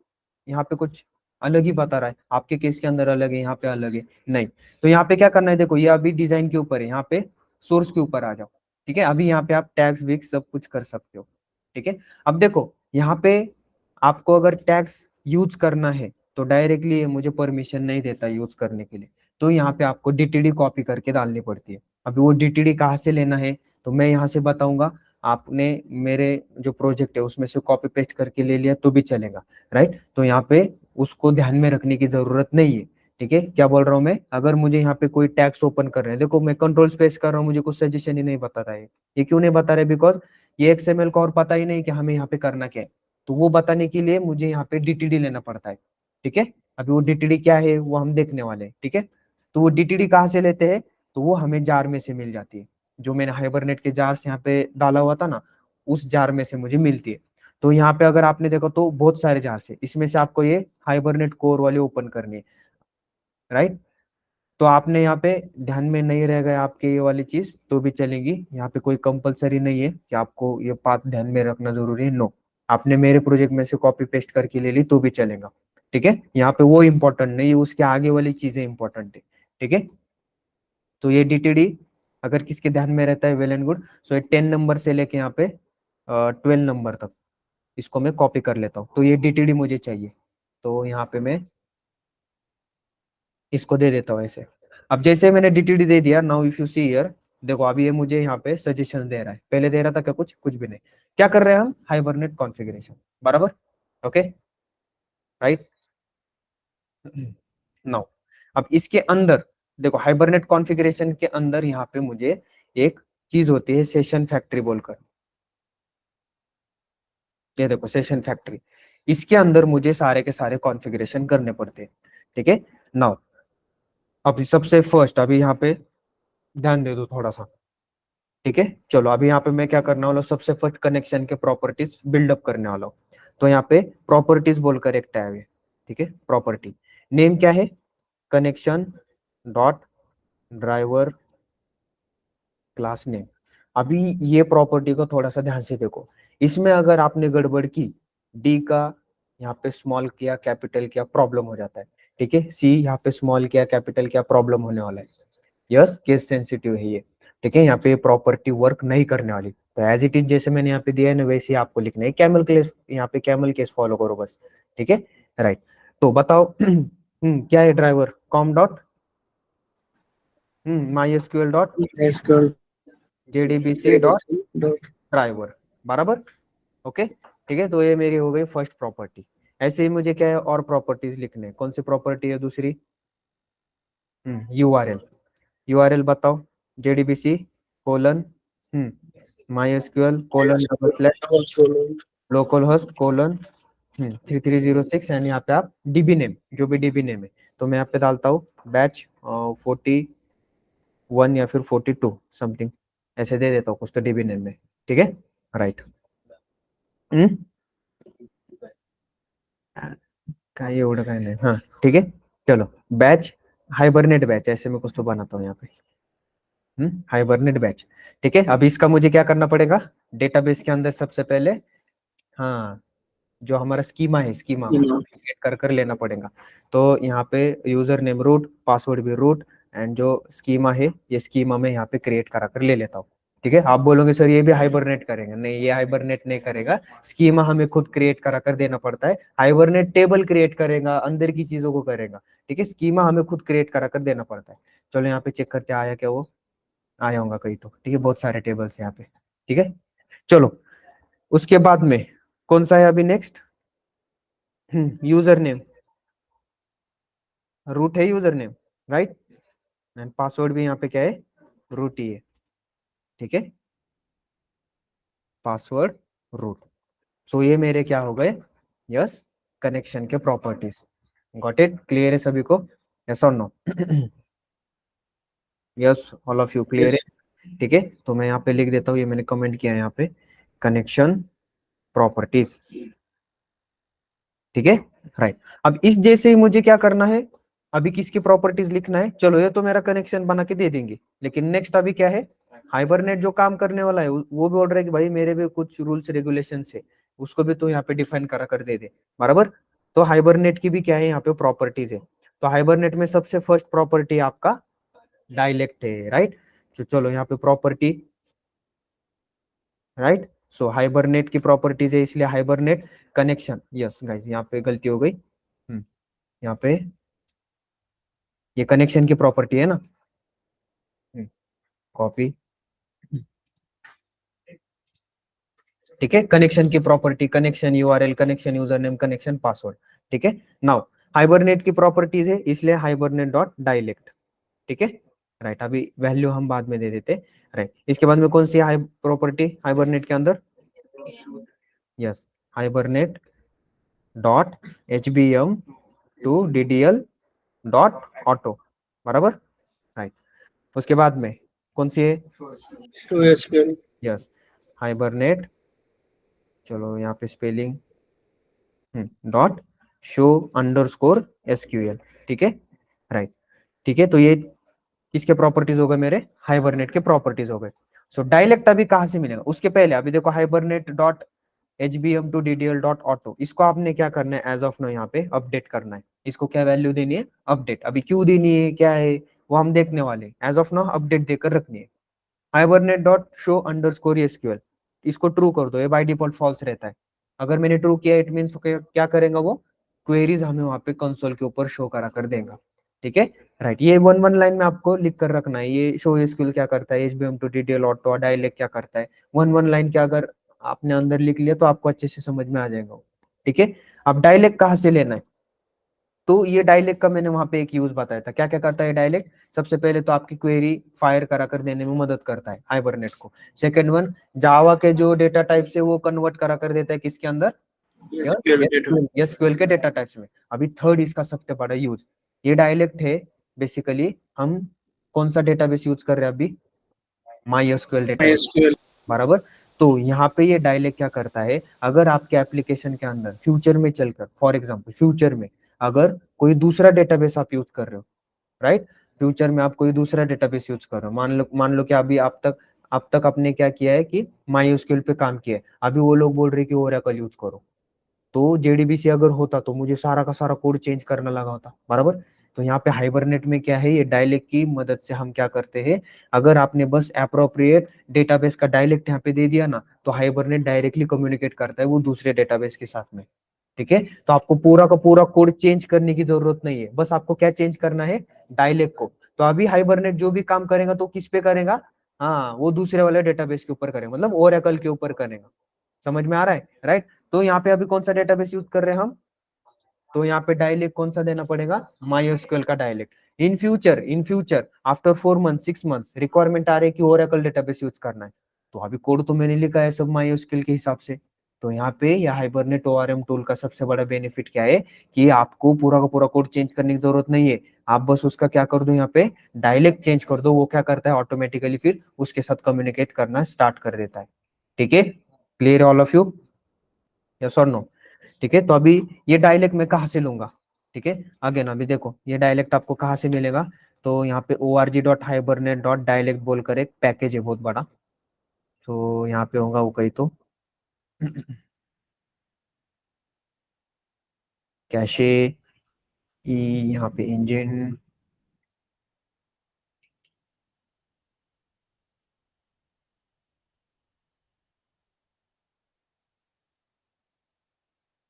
यहाँ पे कुछ अलग ही बता रहा है, आपके केस के अंदर अलग है, यहाँ पे अलग है, नहीं। तो यहाँ पे क्या करना है, देखो ये अभी डिजाइन के ऊपर है, यहाँ पे सोर्स के ऊपर आ जाओ, ठीक है। अभी यहाँ पे आप टैग्स विक्स सब कुछ कर सकते हो, ठीक है। अब देखो यहाँ पे आपको अगर टैग्स यूज करना है तो डायरेक्टली मुझे परमिशन नहीं देता यूज करने के लिए, तो यहाँ पे आपको DTD कॉपी करके डालनी पड़ती है। अभी वो DTD कहाँ से लेना है तो मैं यहाँ से बताऊंगा, आपने मेरे जो प्रोजेक्ट है उसमें से कॉपी पेस्ट करके ले लिया तो भी चलेगा, राइट। तो यहाँ पे उसको ध्यान में रखने की जरूरत नहीं है, ठीक है। क्या बोल रहा हूँ मैं, अगर मुझे यहाँ पे कोई टैक्स ओपन कर रहे हैं, देखो मैं कंट्रोल स्पेस कर रहा हूँ, मुझे कुछ सजेशन ही नहीं बता रहा है, ये क्यों नहीं बता रहे, बिकॉज ये XML को और पता ही नहीं कि हमें यहाँ पे करना क्या है, तो वो बताने के लिए मुझे यहाँ पे DTD लेना पड़ता है, ठीक है। अभी वो DTD क्या है वो हम देखने वाले हैं, ठीक है। तो वो DTD कहाँ से लेते हैं, तो वो हमें जार में से मिल जाती है, जो मैंने हाइबरनेट के जार से यहाँ पे डाला हुआ था ना, उस जार में से मुझे मिलती है। तो यहाँ पे अगर आपने देखा तो बहुत सारे जार से, इसमें से आपको ये हाइबरनेट कोर वाले ओपन करनी है, राइट। तो आपने यहाँ पे ध्यान में नहीं रह गया आपके ये वाली चीज तो भी चलेगी, यहाँ पे कोई कंपलसरी नहीं है कि आपको ये पाथ ध्यान में रखना जरूरी है, नो। आपने मेरे प्रोजेक्ट में से कॉपी पेस्ट करके ले ली तो भी चलेगा, ठीक है। यहाँ पे वो इंपॉर्टेंट नहीं है, उसके आगे वाली चीजें इंपॉर्टेंट है, ठीक है। तो ये DTD अगर किसके ध्यान में रहता है, वेल एंड गुड। सो ये 10 नंबर से लेके यहाँ पे 12 नंबर तक इसको मैं कॉपी कर लेता हूँ। तो ये DTD मुझे चाहिए, तो यहाँ पे मैं इसको दे देता हूँ ऐसे। अब जैसे मैंने DTD दे दिया, now if you see here, देखो अभी ये मुझे यहाँ पे सजेशन दे रहा है, पहले दे रहा था क्या, कुछ भी नहीं। क्या कर रहे हैं हम, हाइबरनेट कॉन्फ़िगरेशन, बराबर, ओके, राइट। नाउ अब इसके अंदर देखो, हाइबरनेट कॉन्फ़िगरेशन के अंदर यहाँ पे मुझे एक चीज होती है सेशन फैक्ट्री बोलकर, ये देखो सेशन फैक्ट्री, इसके अंदर मुझे सारे के सारे कॉन्फ़िगरेशन करने पड़ते हैं, ठीक है। नाउ अभी सबसे फर्स्ट, अभी यहाँ पे ध्यान दे दो थोड़ा सा, ठीक है। चलो अभी यहाँ पे मैं क्या करने वाला हूँ, सबसे फर्स्ट कनेक्शन के प्रॉपर्टीज बिल्डअप करने वाला हूँ। तो यहाँ पे प्रॉपर्टीज बोलकर एक टैब है, ठीक है। प्रॉपर्टी नेम क्या है, connection dot driver class name. अभी ये प्रॉपर्टी को थोड़ा सा ध्यान से देखो, इसमें अगर आपने गड़बड़ की, डी का यहाँ पे स्मॉल किया कैपिटल किया प्रॉब्लम हो जाता है, ठीक है। सी यहाँ पे स्मॉल किया कैपिटल किया प्रॉब्लम होने वाला है, यस केस सेंसिटिव है ये, ठीक है। यहाँ पे प्रॉपर्टी वर्क नहीं करने वाली, तो एज इट इज जैसे मैंने यहाँ पे दिया है ना वैसे ही आपको लिखना है, कैमल केस, यहाँ पे कैमल केस फॉलो करो बस, ठीक है, राइट। तो बताओ क्या है driver, com dot MySQL dot SQL JDBC dot JDBC dot driver, बराबर, ओके, ठीक है। तो ये मेरी हो गई फर्स्ट प्रॉपर्टी। ऐसे ही मुझे क्या है और प्रॉपर्टीज लिखने, कौन सी प्रॉपर्टी है दूसरी, URL बताओ, JDBC colon MySQL colon double slash local host colon 3306 and यहाँ पे आप DB नेम, जो भी DB नेम है, तो मैं यहाँ पे डालता हूँ बैच 41 या फिर 42 समथिंग, ऐसे दे देता हूँ कुछ तो DB नेम में, ठीक है, राइट। काय एवढं काय नाही, हाँ ठीक है। चलो बैच हाइबरनेट बैच, ऐसे में कुछ तो बनाता हूँ यहाँ पे, हाइबरनेट बैच, ठीक है। अब इसका मुझे क्या करना पड़ेगा, डेटाबेस के अंदर सबसे पहले, हाँ जो हमारा स्कीमा है, स्कीमा क्रिएट कर लेना पड़ेगा। तो यहाँ पे यूजर नेम रूट, पासवर्ड भी रूट, एंड जो स्कीमा है ये स्कीमा में यहाँ पे क्रिएट करा कर ले लेता हूँ, ठीक है। आप बोलोगे सर ये भी हाइबरनेट करेंगे, नहीं ये हाइबरनेट नहीं करेगा, स्कीमा हमें खुद क्रिएट करा कर देना पड़ता है। हाइबरनेट टेबल क्रिएट करेगा, अंदर की चीजों को करेगा, ठीक है, स्कीमा हमें खुद क्रिएट करा कर देना पड़ता है। चलो यहाँ पे चेक करते आया क्या, वो आया होगा कहीं तो, ठीक है, बहुत सारे टेबल्स यहाँ पे, ठीक है। चलो उसके बाद में कौन सा है अभी नेक्स्ट, यूजर नेम, रूट है user name, right, and password भी यहाँ पे क्या है, रूट ही है, ठीक है, पासवर्ड रूट। सो ये मेरे क्या हो गए, यस कनेक्शन के प्रॉपर्टीज, गॉट इट, क्लियर है सभी को, यस और no, yes all of you clear है, ठीक है। तो मैं यहाँ पे लिख देता हूँ, ये मैंने कमेंट किया है यहाँ पे, कनेक्शन प्रॉपर्टीज, ठीक है, राइट। अब इस जैसे ही मुझे क्या करना है, अभी किसकी प्रॉपर्टीज लिखना है, चलो ये तो मेरा कनेक्शन बना के दे देंगे, लेकिन नेक्स्ट अभी क्या है, हाइबरनेट जो काम करने वाला है वो भी बोल रहा है कि भाई मेरे भी कुछ रूल्स रेगुलेशन है, उसको भी तो यहाँ पे डिफाइन करा कर दे दे, बराबर। तो हाइबरनेट की भी क्या है यहाँ पे प्रॉपर्टीज है। तो हाइबरनेट में सबसे फर्स्ट प्रॉपर्टी आपका डायलेक्ट है, राइट। तो चलो यहाँ पे प्रॉपर्टी, राइट, सो हाइबरनेट की प्रॉपर्टीज है, इसलिए हाइबरनेट कनेक्शन, यस गाइस यहाँ पे गलती हो गई, यहाँ पे ये कनेक्शन की प्रॉपर्टी है ना, कॉपी, ठीक है, कनेक्शन की property, connection URL, connection user name, connection password, ठीक है। नाउ हाइबरनेट की प्रॉपर्टीज है, इसलिए हाइबरनेट डॉट डायलेक्ट, ठीक है, राइट। अभी वैल्यू हम बाद में दे देते, राइट। इसके बाद में कौन सी प्रॉपर्टी हाइबरनेट के अंदर, yes Hibernate dot HBM to DDL dot auto, बराबर, राइट। उसके बाद में कौन सी है? show SQL. यस, हाइबरनेट, चलो यहाँ पे spelling dot show underscore SQL, ठीक है, राइट, ठीक है। तो ये किसके प्रॉपर्टीज हो गए? मेरे हाइबरनेट के प्रॉपर्टीज हो गए। सो डायलेक्ट अभी कहां से मिलेगा? उसके पहले अभी देखो Hibernate dot HBM to DDL dot auto, इसको आपने क्या करना है? एज ऑफ नो यहाँ पे अपडेट करना है। इसको क्या वैल्यू देनी है? अपडेट। अभी क्यों देनी है, क्या है, वो हम देखने वाले हैं। एज ऑफ नो अपडेट देकर रखनी है। Hibernate dot show underscore SQL, इसको ट्रू कर दो, ये बाय डिफॉल्ट फॉल्स रहता है। अगर मैंने ट्रू किया इट मीन्स क्या करेगा वो? क्वेरीज हमें वहां पे कंसोल के ऊपर शो करा कर देगा, ठीक है, राइट। ये वन वन लाइन में आपको लिख कर रखना है। ये शो SQL क्या करता है, HBM to DDL auto dialect क्या करता है, वन वन लाइन क्या अगर आपने अंदर लिख लिया तो आपको अच्छे से समझ में आ जाएगा, ठीक है। अब डायलेक्ट कहाँ से लेना है? तो ये डायलेक्ट का मैंने वहां पे एक यूज बताया था। क्या क्या करता है डायलेक्ट? सबसे पहले तो आपकी क्वेरी फायर करा कर देने में मदद करता है हाइबरनेट को। सेकंड वन, जावा के जो डेटा टाइप से वो कन्वर्ट करा कर देता है किसके अंदर? SQL data. SQL के डेटा टाइप्स में। अभी थर्ड इसका सबसे बड़ा यूज, ये डायलेक्ट है बेसिकली हम कौन सा डेटाबेस यूज कर रहे हैं अभी? MySQL database, MySQL. बराबर। तो यहाँ पे ये डायलेक्ट क्या करता है? अगर आपके एप्लीकेशन के अंदर फ्यूचर में चलकर, फॉर एग्जांपल फ्यूचर में अगर कोई दूसरा डेटाबेस आप यूज कर रहे हो, राइट, फ्यूचर में आप कोई दूसरा डेटाबेस यूज कर रहे हो, मान लो कि अभी आप तक आपने क्या किया है कि MySQL पे काम किया है, अभी वो लोग बोल रहे हैं कि ओरेकल यूज करो। तो JDBC अगर होता तो मुझे सारा का सारा कोड चेंज करना लगा होता, बराबर। तो यहाँ पे हाइबरनेट में क्या है, ये डायलेक्ट की मदद से हम क्या करते हैं? अगर आपने बस अप्रोप्रिएट डेटाबेस का डायलेक्ट यहाँ पे दे दिया ना, तो हाइबरनेट डायरेक्टली कम्युनिकेट करता है वो दूसरे डेटाबेस के साथ में, ठीक है। तो आपको पूरा का पूरा कोड चेंज करने की जरूरत नहीं है, बस आपको क्या चेंज करना है? डायलेक्ट को। तो अभी हाइबरनेट जो भी काम करेगा तो किस पे करेगा? हाँ, वो दूसरे वाले डेटाबेस के ऊपर करेगा, मतलब ओरेकल के ऊपर करेगा। समझ में आ रहा है, राइट। तो यहाँ पे अभी कौन सा डेटाबेस यूज कर रहे हैं हम? तो यहाँ पे डायलेक्ट कौन सा देना पड़ेगा? MySQL का dialect. In future after 4 month 6 month requirement आ रही है कि ओरेकल डेटाबेस यूज करना है, तो अभी कोड तो मैंने लिखा है सब MySQL के हिसाब से। तो यहाँ पे यह हाइबरनेट ORM टूल का सबसे बड़ा बेनिफिट क्या है कि आपको पूरा का पूरा कोड चेंज करने की जरूरत नहीं है। आप बस उसका क्या कर दो, यहाँ पे डायलेक्ट चेंज कर दो, वो क्या करता है ऑटोमेटिकली फिर उसके साथ कम्युनिकेट करना स्टार्ट कर देता है, ठीक है। Clear all of you? Yes और नो? ठीक है। तो अभी ये डायलेक्ट मैं कहाँ से लूंगा? ठीक है, अगेन अभी देखो ये डायलेक्ट आपको कहाँ से मिलेगा? तो यहाँ पे org.hibernate.dialect बोलकर एक पैकेज है बहुत बड़ा, तो यहाँ पे होगा वो कहीं तो कैशे यहाँ पे इंजन,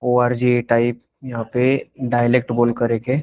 org टाइप यहाँ पे डायलेक्ट बोलकर एक है।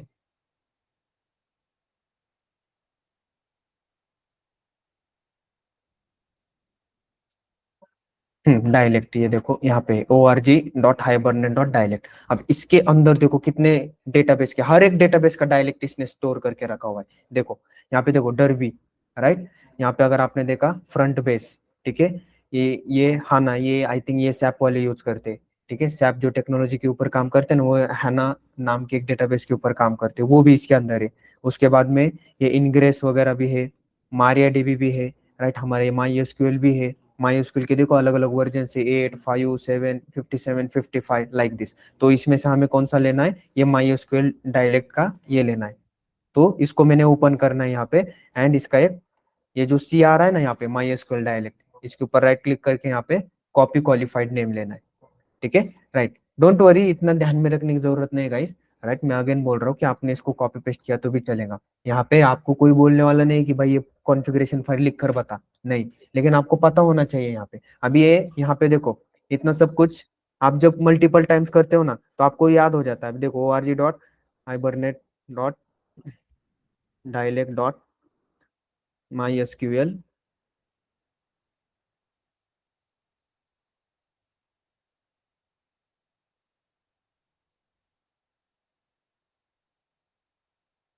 डायलेक्ट, ये देखो यहाँ पे org.hibernate.dialect। अब इसके अंदर देखो कितने डेटाबेस के, हर एक डेटाबेस का डायलेक्ट इसने स्टोर करके रखा हुआ है। देखो यहाँ पे देखो डरबी, राइट, यहाँ पे अगर आपने देखा फ्रंट बेस, ठीक है, ये हाना, ये आई थिंक ये सैप वाले यूज करते हैं, ठीक है। सैप जो टेक्नोलॉजी के ऊपर काम करते हैं ना, वो हाना नाम के एक डेटाबेस के ऊपर काम करते हैं, वो भी इसके अंदर है। उसके बाद में ये इनग्रेस वगैरह भी है, मारिया डीबी भी है, राइट, हमारे MySQL भी है। MySQL के देखो अलग अलग वर्जन से 8 5 7 57 55 लाइक दिस। तो इसमें से हमें कौन सा लेना है? ये MySQL डायलेक्ट का ये लेना है। तो इसको मैंने ओपन करना है यहाँ पे, एंड इसका एक ये जो C आ रहा है ना यहाँ पे MySQL डायलेक्ट, इसके ऊपर राइट क्लिक करके यहाँ पे कॉपी क्वालिफाइड नेम लेना है, ठीक है, राइट। डोंट वरी, इतना ध्यान में रखने की जरूरत नहीं गाइस, राइट। मैं अगेन बोल रहा हूँ कि आपने इसको कॉपी पेस्ट किया तो भी चलेगा। यहाँ पे आपको कोई बोलने वाला नहीं कि भाई ये कॉन्फ़िगरेशन फाइल लिख कर बता, नहीं, लेकिन आपको पता होना चाहिए यहाँ पे। अभी ये यहाँ पे देखो इतना सब कुछ आप जब मल्टीपल टाइम्स करते हो ना तो आपको याद हो जाता है। अभी देखो org.hibernate.dialect.mysql,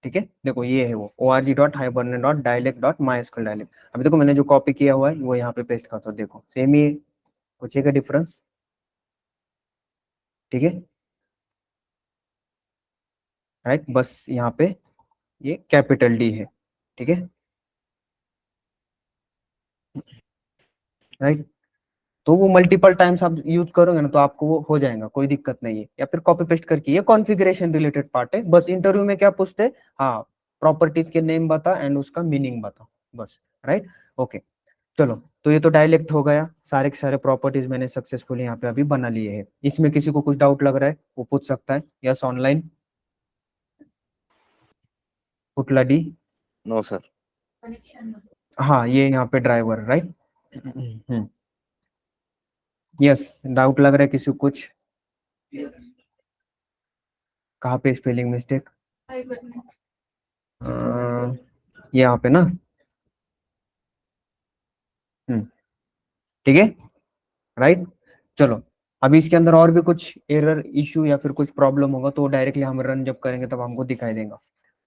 ठीक है। देखो ये है वो org.hibernate.dialect.mysql डायलेक्ट। अभी देखो मैंने जो कॉपी किया हुआ है वो यहाँ पे पेस्ट करता हूँ, देखो सेम ही है, कुछ है का डिफरेंस? ठीक है, राइट, बस यहाँ पे ये कैपिटल डी है, ठीक है, राइट। तो वो मल्टीपल टाइम्स आप यूज करोगे ना तो आपको वो हो जाएगा, कोई दिक्कत नहीं है। या फिर कॉपी पेस्ट करके, ये कॉन्फ़िगरेशन रिलेटेड पार्ट है। बस इंटरव्यू में क्या पूछते हैं, हाँ प्रॉपर्टीज के नेम बता एंड उसका मीनिंग बता, बस, राइट, ओके। चलो, तो ये तो डायलेक्ट हो गया, सारे के सारे प्रॉपर्टीज मैंने सक्सेसफुली यहाँ पे अभी बना लिए हैं। इसमें किसी को कुछ डाउट लग रहा है वो पूछ सकता है, यस ऑनलाइन, पुटला डी। No sir. हाँ, ये यहाँ पे ड्राइवर, राइट, यस, डाउट लग रहा है किसी को कुछ, कहाँ पे स्पेलिंग मिस्टेक, यहाँ पे ना, ठीक है, राइट। चलो, अभी इसके अंदर और भी कुछ एरर इश्यू या फिर कुछ प्रॉब्लम होगा तो डायरेक्टली हम रन जब करेंगे तब हमको दिखाई देगा,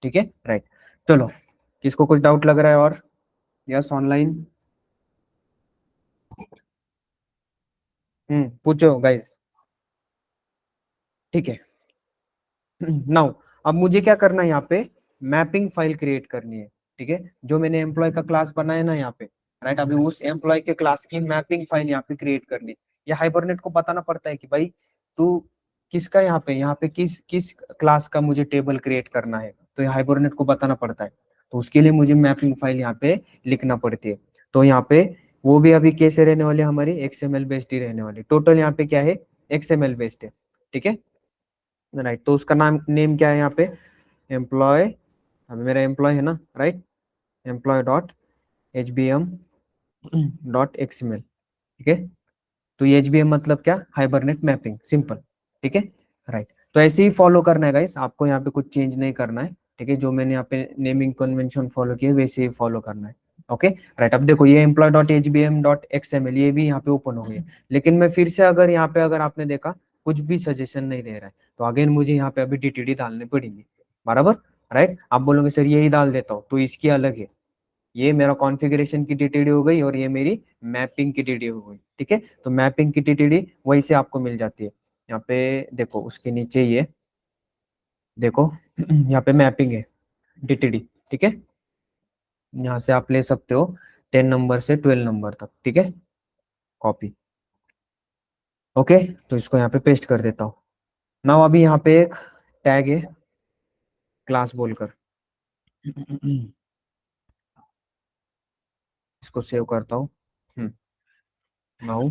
ठीक है, राइट। चलो, किसको कुछ डाउट लग रहा है और, यस ऑनलाइन, पूछो गाइस, ठीक है। नाउ अब मुझे क्या करना है, यहाँ पे मैपिंग फाइल क्रिएट करनी है, ठीक है, जो मैंने एम्प्लॉय का क्लास बनाया ना यहाँ पे, राइट, अभी उस एम्प्लॉय के क्लास की मैपिंग फाइल यहाँ पे क्रिएट करनी है। ये हाइबरनेट को बताना पड़ता है कि भाई तू किसका यहाँ पे किस किस क्लास का मुझे टेबल क्रिएट करना है, तो ये हाइबरनेट को बताना पड़ता है। तो उसके लिए मुझे मैपिंग फाइल यहाँ पे लिखना पड़ती है। तो यहाँ पे वो भी अभी कैसे रहने वाली, हमारी XML बेस्ड ही रहने वाली। टोटल यहाँ पे क्या है, XML बेस्ड है, ठीक है, राइट। तो उसका नाम नेम क्या है यहाँ पे, एम्प्लॉय, अभी मेरा एम्प्लॉय है ना, right, employ dot HBM dot XML, ठीक है। तो ये HBM मतलब क्या, हाइबरनेट मैपिंग, सिंपल, ठीक है, राइट। तो ऐसे ही फॉलो करना है गाइस, आपको यहाँ पे कुछ चेंज नहीं करना है, ठीक है, जो मैंने यहाँ पे नेमिंग कन्वेंशन फॉलो किया वैसे ही फॉलो करना है, ओके, राइट। अब देखो ये employ dot HBM dot XML ये भी यहाँ पे ओपन हो गया, लेकिन मैं फिर से अगर यहाँ पे अगर आपने देखा कुछ भी सजेशन नहीं दे रहा है तो अगेन मुझे यहाँ पे अभी DTD डालने पड़ेंगे, बराबर, राइट। आप बोलोगे सर यही डाल देता हूँ, तो इसकी अलग है, ये मेरा कॉन्फ़िगरेशन की DTD हो गई और ये मेरी मैपिंग की DTD हो गई, ठीक है। तो मैपिंग की DTD वहीं से आपको मिल जाती है। यहाँ पे देखो उसके नीचे ये देखो यहाँ पे मैपिंग है DTD, ठीक है, यहाँ से आप ले सकते हो 10 नंबर से 12 नंबर तक, ठीक है, कॉपी, ओके। तो इसको यहाँ पे पेस्ट कर देता हूँ। नाउ अभी यहाँ पे एक टैग है क्लास बोलकर, इसको सेव करता हूँ। Now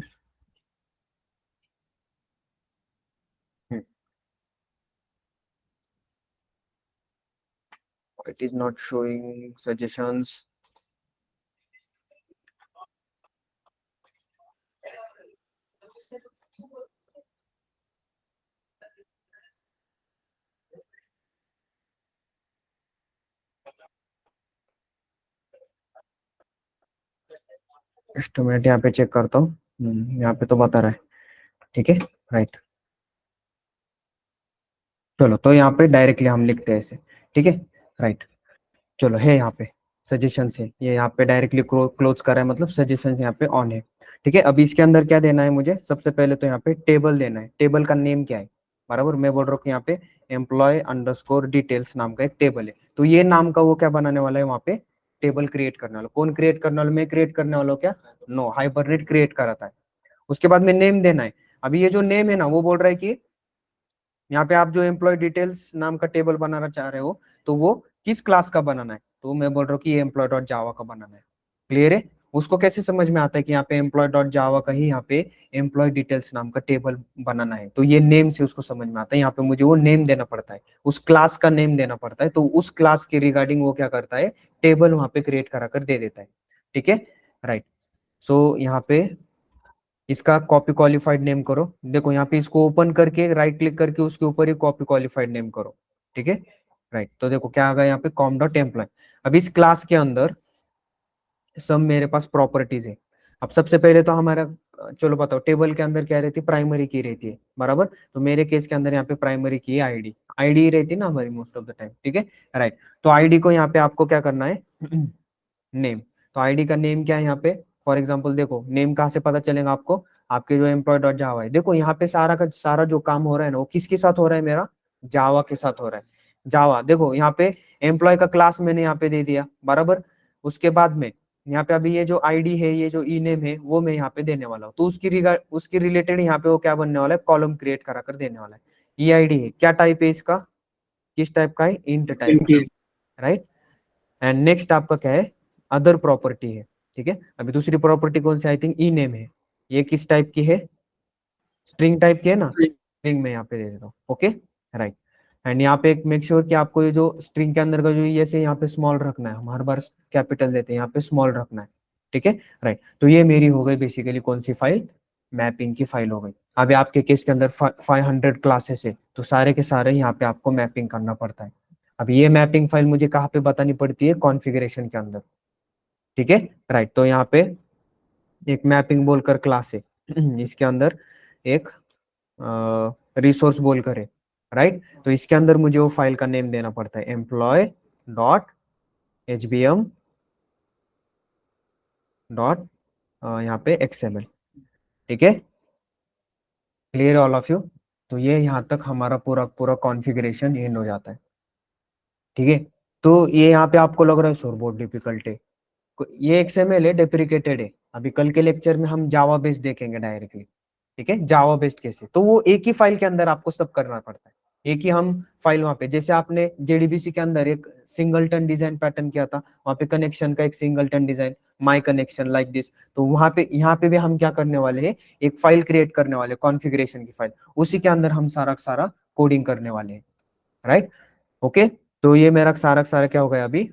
it is not showing suggestions. Estimate यहाँ पे चेक करता हूँ, यहाँ पे तो बता रहा है, ठीक है, राइट। चलो, तो यहाँ पे डायरेक्टली हम लिखते हैं ऐसे, ठीक है, राइट। चलो, है यहाँ पे सजेशन है, ये यहाँ पे डायरेक्टली क्लोज कर रहा है, मतलब सजेशन यहाँ पे ऑन है, ठीक है। अभी इसके अंदर क्या देना है मुझे, सबसे पहले तो यहाँ पे टेबल देना है। टेबल का नेम क्या है, बराबर, मैं बोल रहा हूँ कि यहाँ पे एम्प्लॉय अंडरस्कोर डिटेल्स नाम का एक टेबल है, तो ये नाम का वो क्या बनाने वाला है, वहाँ पे टेबल क्रिएट करने वाला। कौन क्रिएट करने वाला, मैं क्रिएट करने वाला हूँ क्या, नो, हाइबरनेट क्रिएट कराता है। उसके बाद में नेम देना है। अभी ये जो नेम है ना वो बोल रहा है कि यहाँ पे आप जो एम्प्लॉय डिटेल्स नाम का टेबल बनाना चाह रहे हो तो वो किस क्लास का बनाना है, तो मैं बोल रहा हूँ कि ये एम्प्लॉय डॉट जावा का बनाना है। क्लियर है, उसको कैसे समझ में आता है कि यहाँ पे एम्प्लॉय डॉट जावा का ही यहाँ पे एम्प्लॉय डिटेल्स नाम का टेबल बनाना है, तो ये नेम से उसको समझ में आता है। यहाँ पे मुझे वो नेम देना पड़ता है, उस क्लास का नेम देना पड़ता है, तो उस क्लास के रिगार्डिंग वो क्या करता है, टेबल वहां पे क्रिएट करा कर दे देता है, ठीक है, राइट। सो यहाँ पे इसका कॉपी क्वालिफाइड नेम करो। देखो यहाँ पे इसको ओपन करके राइट क्लिक करके उसके ऊपर ही कॉपी क्वालिफाइड नेम करो, ठीक है, राइट। तो देखो क्या आ गया यहाँ पे, कॉम डॉट एम्प्लॉय। अब इस क्लास के अंदर सब मेरे पास प्रॉपर्टीज है। अब सबसे पहले तो हमारा, चलो बताओ, टेबल के अंदर क्या रहती है, प्राइमरी की रहती है, बराबर। तो मेरे केस के अंदर यहाँ पे प्राइमरी की है आईडी, आईडी रहती है ना हमारी मोस्ट ऑफ द टाइम, ठीक है, राइट। तो आईडी को यहाँ पे आपको क्या करना है, नेम। तो आईडी का नेम क्या है यहाँ पे, फॉर एग्जांपल देखो नेम कहाँ से पता चलेगा आपको, आपके जो एम्प्लॉय डॉट जावा है, देखो यहाँ पे सारा का सारा जो काम हो रहा है ना वो किसके साथ हो रहा है, मेरा जावा के साथ हो रहा है। जावा देखो यहाँ पे एम्प्लॉय का क्लास मैंने यहाँ पे दे दिया बराबर। उसके बाद में यहाँ पे अभी ये जो आईडी है, ये जो ई नेम है वो मैं यहाँ पे देने वाला हूँ, तो उसकी रिलेटेड यहाँ पे वो क्या बनने वाला है, कॉलम क्रिएट करा कर देने वाला है। ई आईडी है, क्या टाइप है इसका, किस टाइप का है, इंट टाइप का, राइट। एंड नेक्स्ट आपका क्या है, अदर प्रॉपर्टी है, ठीक है। अभी दूसरी प्रॉपर्टी कौन सी, आई थिंक ई नेम है, ये किस टाइप की है, स्ट्रिंग टाइप की है ना, स्ट्रिंग में यहाँ पे दे देता हूँ, ओके राइट। एंड यहाँ पे मेक श्योर कि आपको ये जो स्ट्रिंग के अंदर का जो ये से यहाँ पे स्मॉल रखना है, हम हर बार कैपिटल देते हैं, यहाँ पे स्मॉल रखना है, ठीक है राइट। तो ये मेरी हो गई बेसिकली कौन सी फाइल, मैपिंग की फाइल हो गई। अभी आपके केस के अंदर 500 क्लासेस है, तो सारे के सारे यहाँ पे आपको मैपिंग करना पड़ता है। अब ये मैपिंग फाइल मुझे कहाँ पे बतानी पड़ती है, कॉन्फ़िगरेशन के अंदर, ठीक है राइट। तो यहाँ पे एक मैपिंग बोलकर क्लास है, इसके अंदर एक रिसोर्स बोलकर है, राइट। तो इसके अंदर मुझे वो फाइल का नेम देना पड़ता है, एम्प्लॉय डॉट hbm डॉट यहाँ पे xml, ठीक है, क्लियर ऑल ऑफ यू। तो ये यहाँ तक हमारा पूरा पूरा कॉन्फ़िगरेशन एंड हो जाता है, ठीक है। तो ये यहाँ पे आपको लग रहा है सर बहुत डिफिकल्ट है, ये XML है, डेप्रिकेटेड है। अभी कल के लेक्चर में हम जावा बेस्ड देखेंगे डायरेक्टली, ठीक है, जावा बेस्ड कैसे, तो वो एक ही फाइल के अंदर आपको सब करना पड़ता है, एक ही हम फाइल वहां पे, जैसे आपने जेडीबीसी के अंदर एक सिंगलटन डिजाइन पैटर्न किया था, वहां पे कनेक्शन का एक singleton design, my connection like this, तो वहां पे यहाँ पे भी हम क्या करने वाले हैं, एक फाइल क्रिएट करने वाले, कॉन्फ़िगरेशन की फाइल, उसी के अंदर हम सारा सारा कोडिंग करने वाले हैं, राइट ओके। तो ये मेरा सारा सारा क्या हो गया, अभी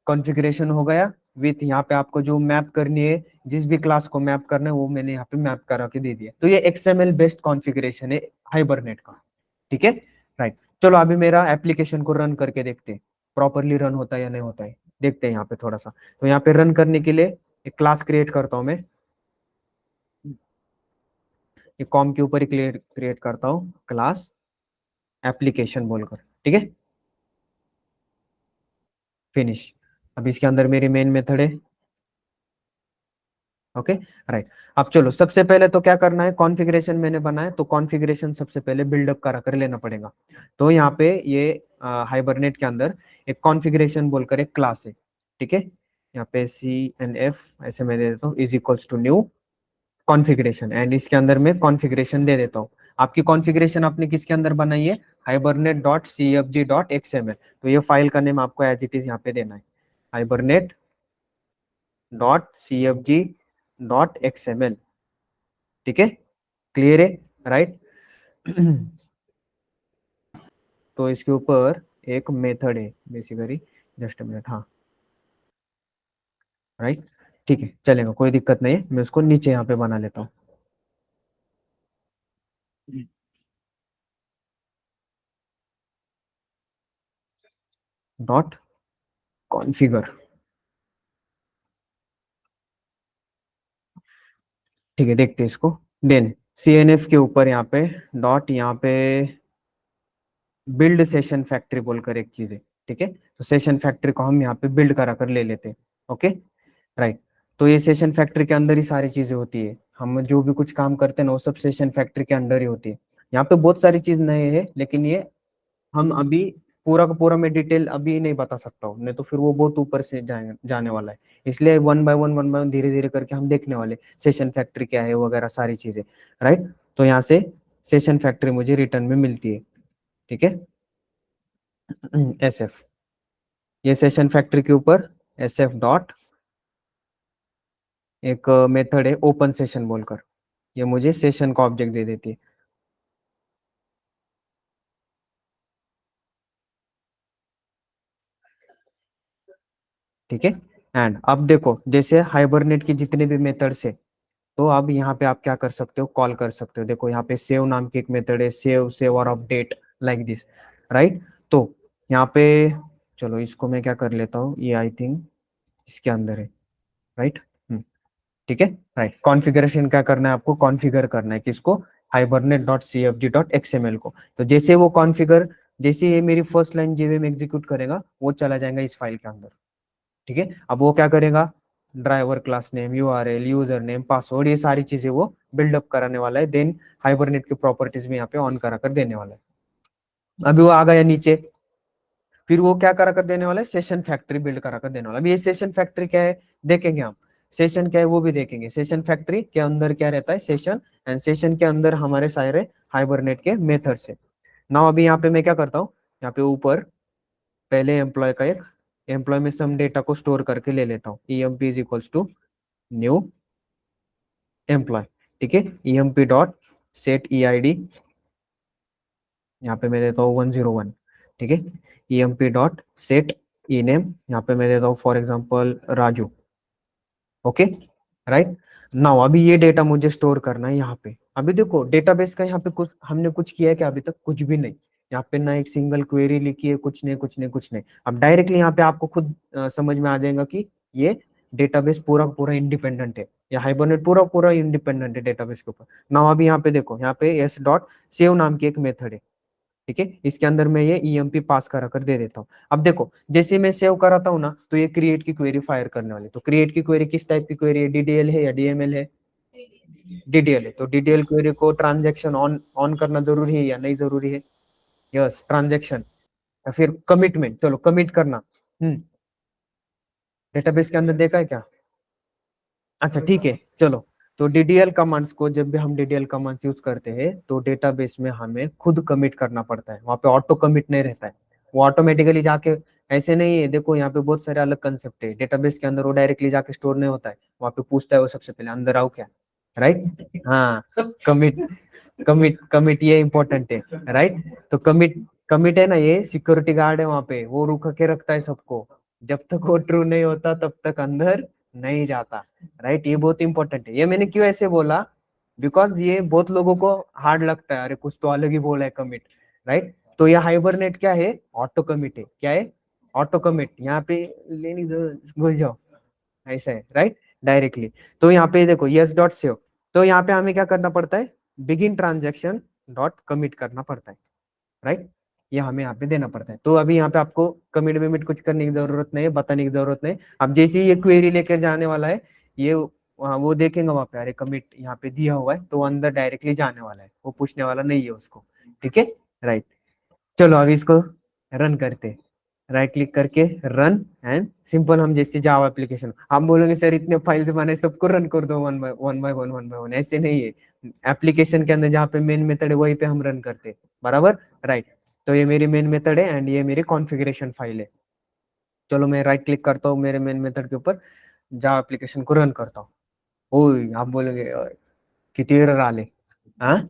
कॉन्फ़िगरेशन हो गया विथ, यहाँ पे आपको जो मैप करनी है, जिस भी क्लास को मैप करना है वो मैंने यहाँ पे मैप करा के दे दिया। तो ये XML बेस्ड कॉन्फ़िगरेशन है हाइबरनेट का, ठीक है राइट। चलो अभी मेरा एप्लीकेशन को रन करके देखते हैं, प्रॉपरली रन होता है या नहीं होता है, देखते हैं यहाँ पे थोड़ा सा। तो यहाँ पे रन करने के लिए एक क्लास क्रिएट करता हूँ मैं, ये कॉम के ऊपर ही क्रिएट करता हूँ क्लास एप्लीकेशन बोलकर, ठीक है, फिनिश। अब इसके अंदर मेरी मेन मेथड है, ओके राइट। अब चलो सबसे पहले तो क्या करना है, कॉन्फ़िगरेशन मैंने बनाया, तो कॉन्फ़िगरेशन सबसे पहले बिल्डअप करा कर लेना पड़ेगा। तो यहाँ पे ये हाइबरनेट के अंदर एक कॉन्फ़िगरेशन बोलकर एक क्लास है, ठीक है, यहाँ पे CNF ऐसे मैं दे देता हूँ, is equals to new configuration, and इसके अंदर मैं कॉन्फ़िगरेशन दे देता हूँ। आपकी कॉन्फ़िगरेशन आपने किसके अंदर बनाई है, hibernate dot cfg dot xml, तो ये फाइल का नेम आपको एज इट इज यहाँ पे देना है, hibernate dot cfg dot xml, ठीक है, क्लियर है राइट। तो इसके ऊपर एक मेथड है बेसिकली, जस्ट मिनट, हाँ राइट, ठीक है चलेगा, कोई दिक्कत नहीं है, मैं उसको नीचे यहाँ पे बना लेता हूँ, डॉट कॉन्फ़िगर, ठीक है, देखते हैं इसको। देन CNF के ऊपर यहाँ पे डॉट, यहाँ पे बिल्ड सेशन फैक्ट्री बोलकर एक चीज है, ठीक है, तो सेशन फैक्ट्री को हम यहाँ पे बिल्ड करा कर ले लेते हैं, ओके राइट। तो ये सेशन फैक्ट्री के अंदर ही सारी चीजें होती है, हम जो भी कुछ काम करते हैं ना वो सब सेशन फैक्ट्री के अंदर ही होती है। यहाँ पे बहुत सारी चीज नए है, लेकिन ये हम अभी पूरा का पूरा मैं डिटेल अभी नहीं बता सकता हूँ, नहीं तो फिर वो बहुत ऊपर से जाने वाला है, इसलिए वन बाय वन धीरे धीरे करके हम देखने वाले सेशन फैक्ट्री क्या है वगैरह सारी चीजें, राइट। तो यहाँ से सेशन फैक्ट्री मुझे रिटर्न में मिलती है, ठीक है, SF, ये सेशन फैक्ट्री के ऊपर SF डॉट एक मेथड है ओपन सेशन बोलकर, ये मुझे सेशन का ऑब्जेक्ट दे देती है, ठीक है। एंड अब देखो जैसे हाइबरनेट की जितने भी मेथड्स है, तो अब यहाँ पे आप क्या कर सकते हो, कॉल कर सकते हो, देखो यहाँ पे सेव नाम की एक मेथड है, सेव सेव और अपडेट लाइक दिस, राइट। तो यहाँ पे चलो इसको मैं क्या कर लेता हूँ, ये आई थिंक इसके अंदर है, राइट, ठीक है राइट। कॉन्फ़िगरेशन क्या करना है आपको, कॉन्फ़िगर करना है किसको, hibernate dot cfg dot xml को। तो जैसे वो कॉन्फ़िगर, जैसे ये मेरी फर्स्ट लाइन जेवीएम एग्जीक्यूट करेगा वो चला जाएगा इस फाइल के अंदर, ठीक है। अब वो क्या करेगा, driver class name, URL, user name, password, ये सारी चीजें वो बिल्डअप कराने वाला है। देन हाइबरनेट की प्रॉपर्टीज में यहाँ पे ऑन करा कर देने वाला है। अभी वो आ गया नीचे, फिर वो क्या करा कर देने वाला है, सेशन फैक्ट्री बिल्ड करा कर देने वाला। अभी ये सेशन फैक्ट्री क्या है देखेंगे हम, सेशन क्या है वो भी देखेंगे। सेशन फैक्ट्री के अंदर क्या रहता है, सेशन, एंड सेशन के अंदर हमारे सारे हाइबरनेट के मेथड्स है। नाउ अभी यहाँ पे मैं क्या करता हूँ, यहाँ पे ऊपर पहले एम्प्लॉय का एक एम्प्लॉय में सम डेटा को स्टोर करके ले लेता हूँ, emp is equals to new employ, ठीक है। emp डॉट सेट eid, यहाँ पे मैं देता हूँ 101, ठीक है। emp डॉट सेट ename, यहाँ पे मैं देता हूँ for example Raju, okay, right. Now अभी ये डेटा मुझे स्टोर करना है यहाँ पे। अभी देखो डेटाबेस का यहाँ पे कुछ हमने कुछ किया है क्या, अभी तक कुछ भी नहीं। यहाँ पे ना एक सिंगल क्वेरी लिखी है, कुछ नहीं कुछ नहीं कुछ नहीं। अब डायरेक्टली यहाँ पे आपको खुद समझ में आ जाएगा कि ये डेटाबेस पूरा पूरा इंडिपेंडेंट है, या हाइबरनेट पूरा पूरा इंडिपेंडेंट है डेटाबेस के ऊपर। नाउ अभी यहाँ पे देखो, यहाँ पे एस डॉट सेव नाम की एक मेथड है, ठीक है। इसके अंदर मैं ये emp पास करा कर दे देता हूँ। अब देखो जैसे मैं सेव कराता हूँ ना, तो ये क्रिएट की क्वेरी फायर करने वाली। तो क्रिएट की क्वेरी किस टाइप की क्वेरी है, डीडीएल है या डीएमएल है, डीडीएल है। तो डीडीएल क्वेरी को ट्रांजेक्शन ऑन ऑन करना जरूरी है या नहीं जरूरी है, यस ट्रांजेक्शन। या फिर कमिटमेंट, चलो कमिट करना, डेटाबेस के अंदर देखा है क्या, अच्छा ठीक है चलो। तो डीडीएल कमांड्स को जब भी हम डीडीएल कमांड्स यूज करते हैं तो डेटाबेस में हमें खुद कमिट करना पड़ता है, वहां पे ऑटो कमिट नहीं रहता है, वो ऑटोमेटिकली जाके, ऐसे नहीं है। देखो यहाँ पे बहुत सारे अलग कंसेप्ट है डेटाबेस के अंदर, वो डायरेक्टली जाके स्टोर नहीं होता है, वहां पे पूछता है वो सबसे पहले अंदर आओ क्या, राइट। हाँ, कमिट कमिट कमिट ये इंपॉर्टेंट है, राइट। तो कमिट कमिट है ना, ये सिक्योरिटी गार्ड है वहां पे, वो रुक के रखता है सबको, जब तक वो ट्रू नहीं होता तब तक अंदर नहीं जाता, राइट। ये बहुत इंपॉर्टेंट है। ये मैंने क्यों ऐसे बोला, बिकॉज ये बहुत लोगों को हार्ड लगता है, अरे कुछ तो अलग ही बोला है कमिट, राइट। तो ये हाइबरनेट क्या है, ऑटो कमिट है। क्या है, ऑटो कमिट। यहाँ पे लेनी घुस जाओ, ऐसा है, राइट, डायरेक्टली। तो यहाँ पे देखो यस डॉट सेव, तो यहाँ पे हमें क्या करना पड़ता है, बिगिन ट्रांजेक्शन डॉट कमिट करना पड़ता है, राइट। ये हमें यहाँ पे देना पड़ता है। तो अभी यहाँ पे आपको कमिट विमिट कुछ करने की जरूरत नहीं है, बताने की जरूरत नहीं। अब जैसे ही ये क्वेरी लेकर जाने वाला है, ये वहाँ वो देखेंगे वहां पे, अरे कमिट यहाँ पे दिया हुआ है, तो वो अंदर डायरेक्टली जाने वाला है, वो पूछने वाला नहीं है उसको, ठीक है, राइट। चलो अभी इसको रन करते, राइट क्लिक करके रन, एंड सिंपल हम जैसे जावा एप्लीकेशन, हम बोलेंगे सर इतने फाइल्स बने सबको रन कर दो वन बाय वन, ऐसे नहीं है। एप्लीकेशन के अंदर जहाँ पे मेन मेथड है वहीं पे हम रन करते हैं, बराबर, राइट। तो ये मेरी मेन मेथड है एंड ये मेरी कॉन्फ़िगरेशन फाइल है। चलो मैं राइट क्लिक करता हूँ मेरे मेन मेथड के ऊपर, जावा एप्लीकेशन को रन करता हूँ। ओए आप बोलोगे कितने एरर आले, हाँ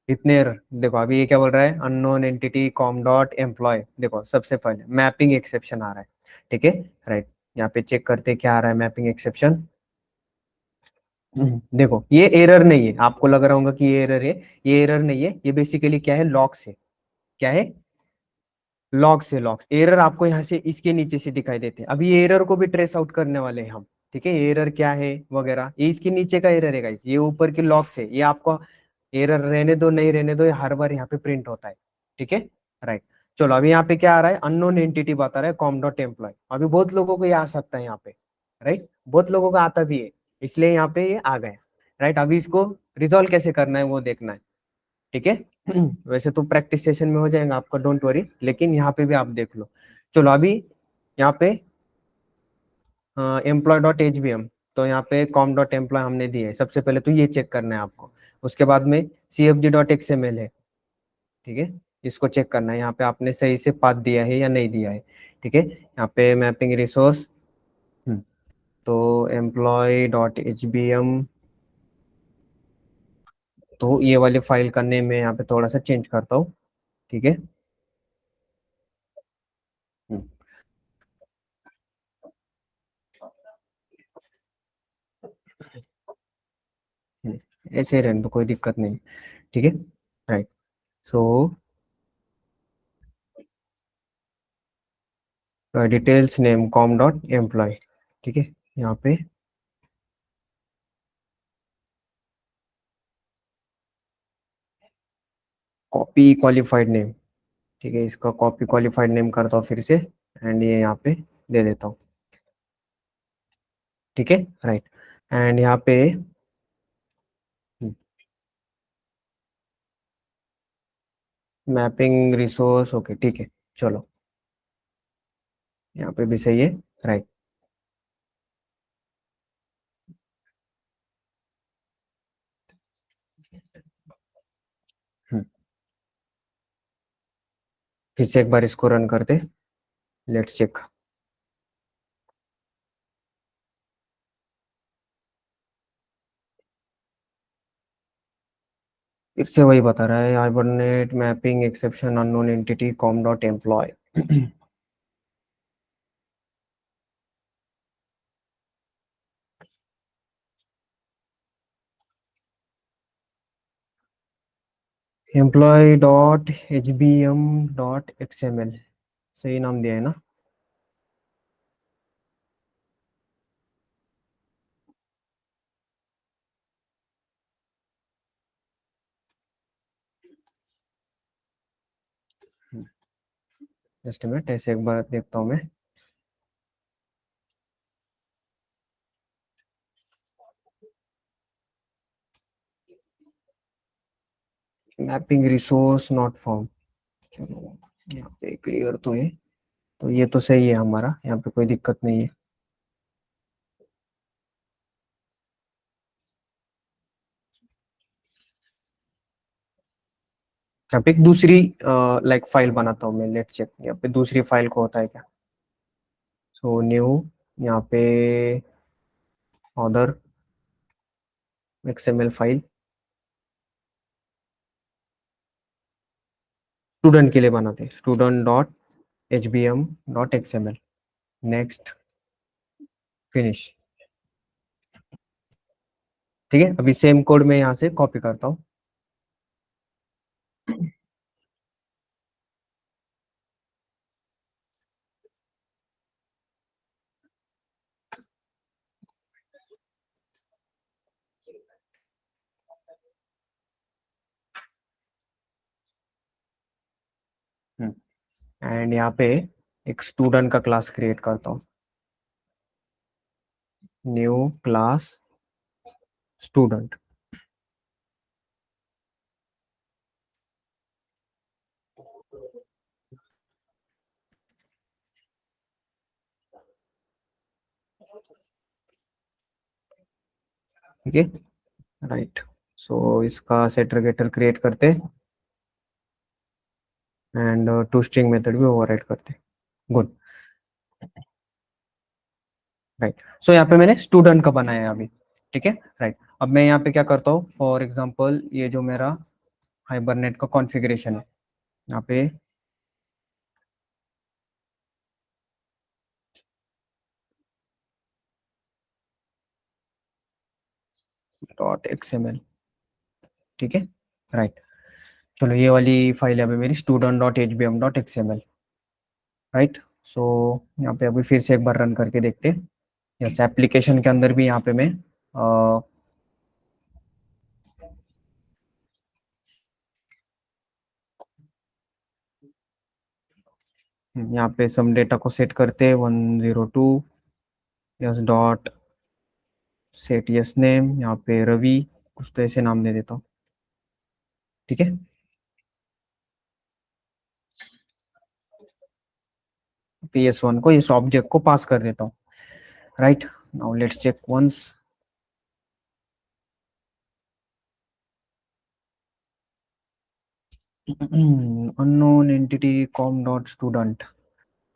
इतने एरर। देखो अभी ये क्या बोल रहा है, unknown entity com dot employ, देखो सबसे पहले मैपिंग एक्सेप्शन आ रहा है, ठीक है, राइट। यहाँ पे चेक करते क्या आ रहा है मैपिंग एक्सेप्शन। देखो ये एरर नहीं है, आपको लग रहा होगा कि ये एरर है, ये एरर नहीं है, ये बेसिकली क्या है, लॉक्स है। क्या है, लॉग्स है, लॉग्स। एरर आपको यहाँ से इसके नीचे से दिखाई देते हैं। अभी ये एरर को भी ट्रेस आउट करने वाले हैं हम, ठीक है। एरर क्या है वगैरह, ये इसके नीचे का एरर है गाइस, ये ऊपर के लॉग्स है, ये आपको एरर रहने दो नहीं रहने दो, ये हर बार यहाँ पे प्रिंट होता है, ठीक है, राइट। चलो अभी यहाँ पे क्या आ रहा है, अननोन एंटिटी बता रहा है कॉम डॉट एम्प्लॉय। अभी बहुत लोगों को ये आ सकता है यहाँ पे, राइट, बहुत लोगों को आता भी है, इसलिए यहाँ पे ये आ गया, राइट। अभी इसको रिजॉल्व कैसे करना है वो देखना है, ठीक है। वैसे तो प्रैक्टिस सेशन में हो जाएगा आपका, डोंट वरी, लेकिन यहाँ पे भी आप देख लो। चलो अभी यहाँ पे employ dot H B M, तो यहाँ पे कॉम डॉट एम्प्लॉय हमने दिए है। सबसे पहले तो ये चेक करना है आपको, उसके बाद में C F G dot X M L है, ठीक है, इसको चेक करना है यहाँ पे आपने सही से पाथ दिया है या नहीं दिया है, ठीक है। यहाँ पे मैपिंग रिसोर्स, तो employ dot H B M, तो ये वाली फाइल का नेम मैं यहाँ पे थोड़ा सा चेंज करता हूँ, ठीक है। हम्म, ऐसे ही रहने दो, कोई दिक्कत नहीं, ठीक है, right. So details name com dot employ, ठीक है। यहाँ पे कॉपी क्वालिफाइड नेम, ठीक है, इसका कॉपी क्वालिफाइड नेम करता हूँ फिर से, एंड ये यहाँ पे दे देता हूँ, ठीक है, राइट। एंड यहाँ पे मैपिंग रिसोर्स, ओके ठीक है, चलो यहाँ पे भी सही है, राइट। फिर से एक बार इसको रन करते, लेट्स चेक। फिर से वही बता रहा है, hibernate mapping exception unknown entity com dot employ. Employ dot H B M dot X M L, सही नाम दिया है ना? जस्ट मिनट, ऐसे एक बार देखता हूँ मैं। मैपिंग रिसोर्स नॉट फाउंड, चलो यहाँ पे क्लियर तो है, तो ये तो सही है हमारा, यहाँ पे कोई दिक्कत नहीं है। यहाँ पे एक दूसरी लाइक फाइल बनाता हूँ मैं, लेट चेक यहाँ पे दूसरी फाइल को होता है क्या। सो न्यू, यहाँ पे अदर एक्सएमएल फाइल, स्टूडेंट के लिए बनाते हैं, student dot H B M dot X M L. Next, finish. ठीक है, अभी सेम कोड में यहाँ से कॉपी करता हूँ। एंड यहाँ पे एक स्टूडेंट का क्लास क्रिएट करता हूँ, न्यू क्लास स्टूडेंट। ठीक है, राइट। सो इसका सेटर गेटर क्रिएट करते एंड टू स्ट्रिंग मेथड भी ओवरराइड करते। Good, right. सो यहाँ पे मैंने स्टूडेंट का बनाया है अभी, ठीक है, राइट। अब मैं यहाँ पे क्या करता हूँ, फॉर एग्जांपल ये जो मेरा हाइबरनेट का कॉन्फ़िगरेशन है, यहाँ पे डॉट एक्सएमएल, ठीक है, राइट। चलो ये वाली फाइल है अभी मेरी student dot H B M dot X M L, right. So यहाँ पे अभी फिर से एक बार रन करके देखते हैं। जैसे एप्लीकेशन के अंदर भी यहाँ पे मैं यहाँ पे सम डेटा को सेट करते हैं 102 yes dot set yes name, यहाँ पे रवि कुछ तो ऐसे नाम दे देता हूँ, ठीक है। PS1 को इस ऑब्जेक्ट को पास कर देता हूँ, right. Now let's check once. Unknown entity com dot student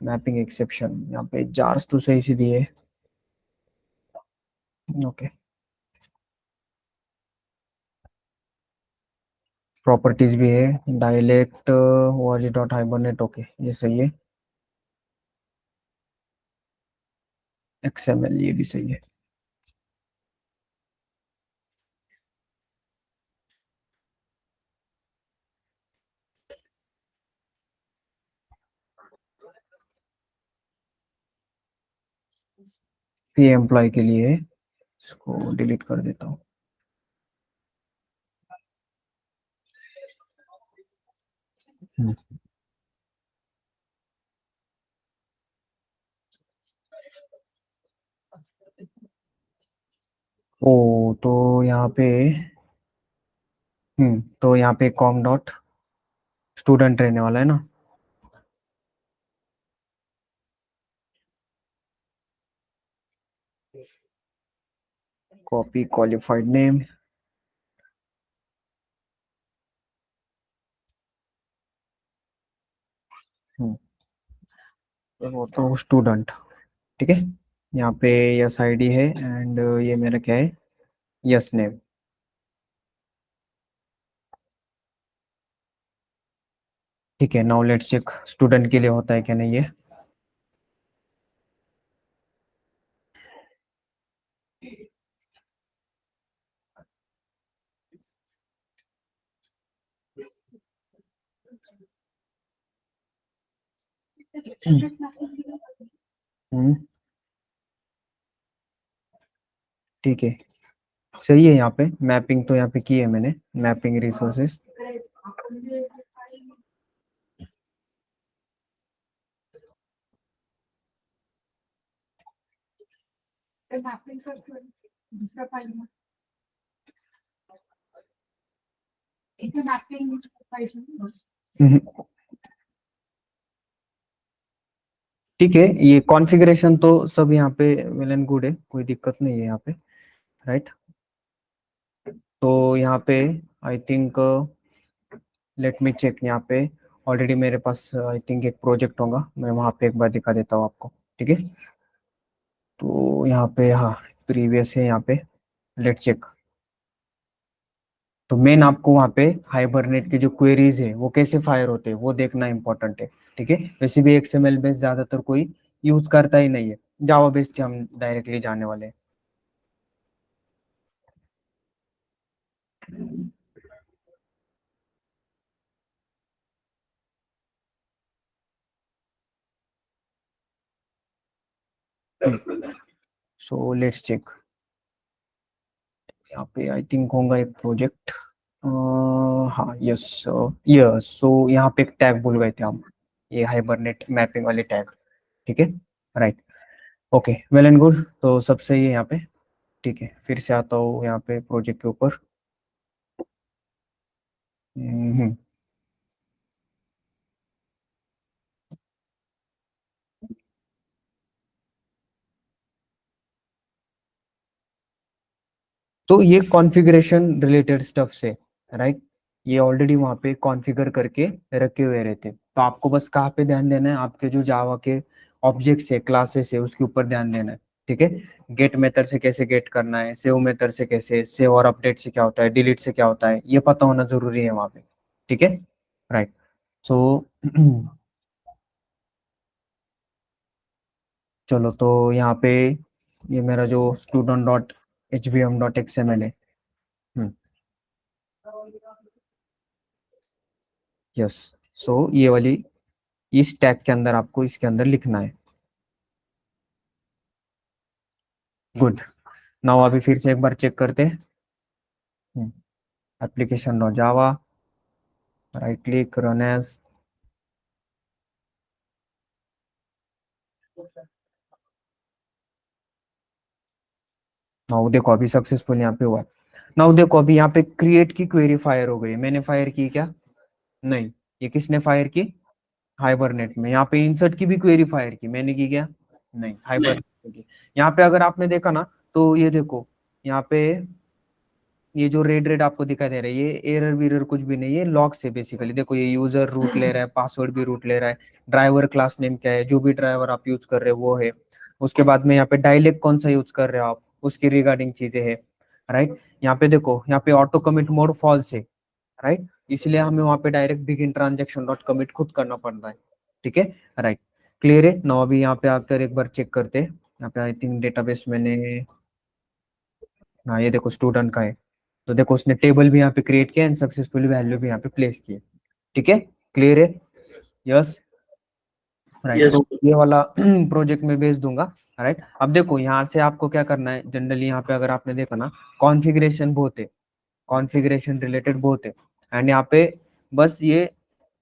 mapping exception, यहाँ पे जार्स तो सही से दिए, ओके। प्रॉपर्टीज भी है, dialect org dot hibernate, okay ये सही है। XML ये भी सही है। ये एम्प्लॉय के लिए है, इसको डिलीट कर देता हूँ। ओ तो यहाँ पे तो यहाँ पे कॉम डॉट स्टूडेंट रहने वाला है ना। कॉपी क्वालिफाइड नेम, वो तो स्टूडेंट, ठीक है। यहाँ पे यस आईडी है एंड ये मेरा क्या है, यस नेम। ठीक है, नाउ लेट्स चेक स्टूडेंट के लिए होता है क्या नहीं ये। हम्म, ठीक है, सही है। यहाँ पे मैपिंग तो यहाँ पे की है मैंने, मैपिंग रिसोर्सेस। ठीक है, ये कॉन्फ़िगरेशन तो सब यहाँ पे वेल एंड गुड है, कोई दिक्कत नहीं है यहाँ पे, राइट। तो यहाँ पे I think let me check. यहाँ पे ऑलरेडी मेरे पास आई थिंक एक प्रोजेक्ट होगा, मैं वहाँ पे एक बार दिखा देता हूँ आपको, ठीक है। तो यहाँ पे हाँ, प्रीवियस है यहाँ पे, लेट चेक। तो मेन आपको वहाँ पे हाइबरनेट की जो क्वेरीज है वो कैसे फायर होते हैं वो देखना इंपॉर्टेंट है, ठीक है। वैसे भी एक्सएमएल बेस ज्यादातर कोई यूज करता ही नहीं है, जावा बेस्ड हम डायरेक्टली जाने वाले हैं। So let's check. यहाँ पे आई थिंक होगा एक प्रोजेक्ट, हाँ यस यस। सो यहाँ पे एक टैग भूल गए थे हम, ये हाइबरनेट मैपिंग वाले टैग, ठीक है, right. Okay, well and good, तो सब सही है यहाँ पे, ठीक है। फिर से आता हूँ यहाँ पे प्रोजेक्ट के ऊपर। हम्म, तो ये कॉन्फ़िगरेशन रिलेटेड स्टफ से, राइट, ये ऑलरेडी वहाँ पे कॉन्फ़िगर करके रखे हुए रहते हैं। तो आपको बस कहाँ पे ध्यान देना है, आपके जो जावा के ऑब्जेक्ट्स है, क्लासेस है, उसके ऊपर ध्यान देना है, ठीक है। गेट मेथड से कैसे गेट करना है, सेव मेथड से कैसे, सेव और अपडेट से क्या होता है, डिलीट से क्या होता है, ये पता होना जरूरी है वहाँ पे, ठीक है, राइट। सो चलो, तो यहाँ पे ये मेरा जो student dot H B M dot X M L है। यस, सो ये वाली इस टैग के अंदर आपको इसके अंदर लिखना है। गुड, नाउ अभी फिर से एक बार चेक करते हैं। Application dot java, right click, run as. Now देखो अभी सक्सेसफुल यहाँ पे हुआ है। नाउ देखो अभी यहाँ पे क्रिएट की क्वेरी फायर हो गई, मैंने फायर की क्या, नहीं, ये किसने फायर की, हाइबरनेट में। यहाँ पे इंसर्ट की भी क्वेरी फायर की, मैंने की क्या, नहीं, हाइबरनेट की। यहाँ पे अगर आपने देखा ना, तो ये देखो यहाँ पे ये जो रेड रेड आपको दिखाई दे रहा है, ये एरर वीरर कुछ भी नहीं है, लॉग से बेसिकली देखो, ये यूजर रूट ले रहा है, पासवर्ड भी रूट ले रहा है, ड्राइवर क्लास नेम क्या है, जो भी ड्राइवर आप यूज कर रहे हो वो है। उसके बाद में यहाँ पे डायलेक्ट कौन सा यूज कर रहे हो आप, उसकी रिगार्डिंग चीजें है, राइट। यहाँ पे देखो, यहाँ पे ऑटो कमिट मोड फॉल्स है, राइट, इसलिए हमें वहाँ पे direct begin transaction dot commit खुद करना पड़ता है, ठीक है, राइट। क्लियर है। नाउ अभी यहाँ पे आकर एक बार चेक करते हैं। यहाँ पे आई थिंक डेटाबेस मैंने, हाँ ये देखो स्टूडेंट का है, तो देखो उसने टेबल भी यहाँ पे क्रिएट किया एंड सक्सेसफुली वैल्यू भी यहाँ पे प्लेस की है, ठीक है, क्लियर है। Yes, right. Yes. तो ये वाला प्रोजेक्ट में भेज दूंगा, राइट। अब देखो यहाँ से आपको क्या करना है, जनरली यहाँ पे अगर आपने देखा ना, कॉन्फ़िगरेशन बहुत है, कॉन्फ़िगरेशन रिलेटेड बहुत है, एंड यहाँ पे बस ये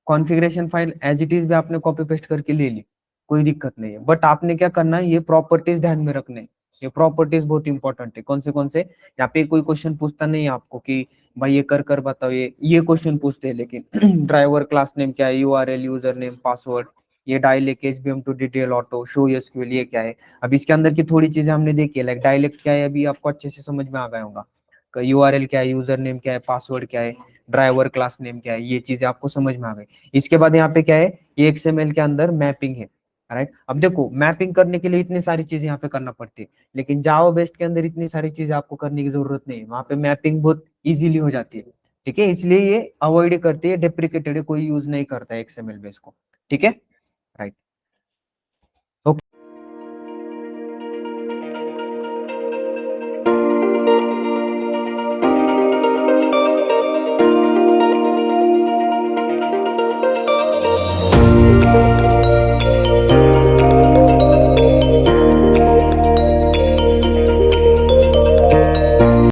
configuration file as it is भी आपने कॉपी पेस्ट करके ले ली, कोई दिक्कत नहीं है, बट आपने क्या करना है, ये प्रॉपर्टीज ध्यान में रखने हैं। ये प्रॉपर्टीज बहुत इंपॉर्टेंट है। कौन से यहाँ पे कोई क्वेश्चन पूछता नहीं है आपको कि भाई ये कर बताओ, ये क्वेश्चन पूछते हैं, लेकिन ड्राइवर क्लास नेम क्या है, यूआरएल, यूजर नेम, पासवर्ड, ये dialect, HBM two detail auto, show SQL, ये क्या है। अब इसके अंदर की थोड़ी चीजें हमने देखी है, लाइक डायलेक्ट क्या है अभी आपको अच्छे से समझ में आ गया होगा, यूआरएल क्या है, यूजर नेम क्या है, पासवर्ड क्या है, ड्राइवर क्लास नेम क्या है, ये चीजें आपको समझ में आ गई। इसके बाद यहाँ पे क्या है, ये एक्सएमएल के अंदर मैपिंग है, राइट। अब देखो मैपिंग करने के लिए इतनी सारी चीजें यहाँ पे करना पड़ती है, लेकिन जावा बेस्ड के अंदर इतनी सारी चीजें आपको करने की जरूरत नहीं है, वहाँ पे मैपिंग बहुत इजीली हो जाती है, ठीक है। इसलिए ये अवॉइड करती है, डेप्रिकेटेड है, कोई यूज नहीं करता है एक्सएमएल बेस को, ठीक है, राइट।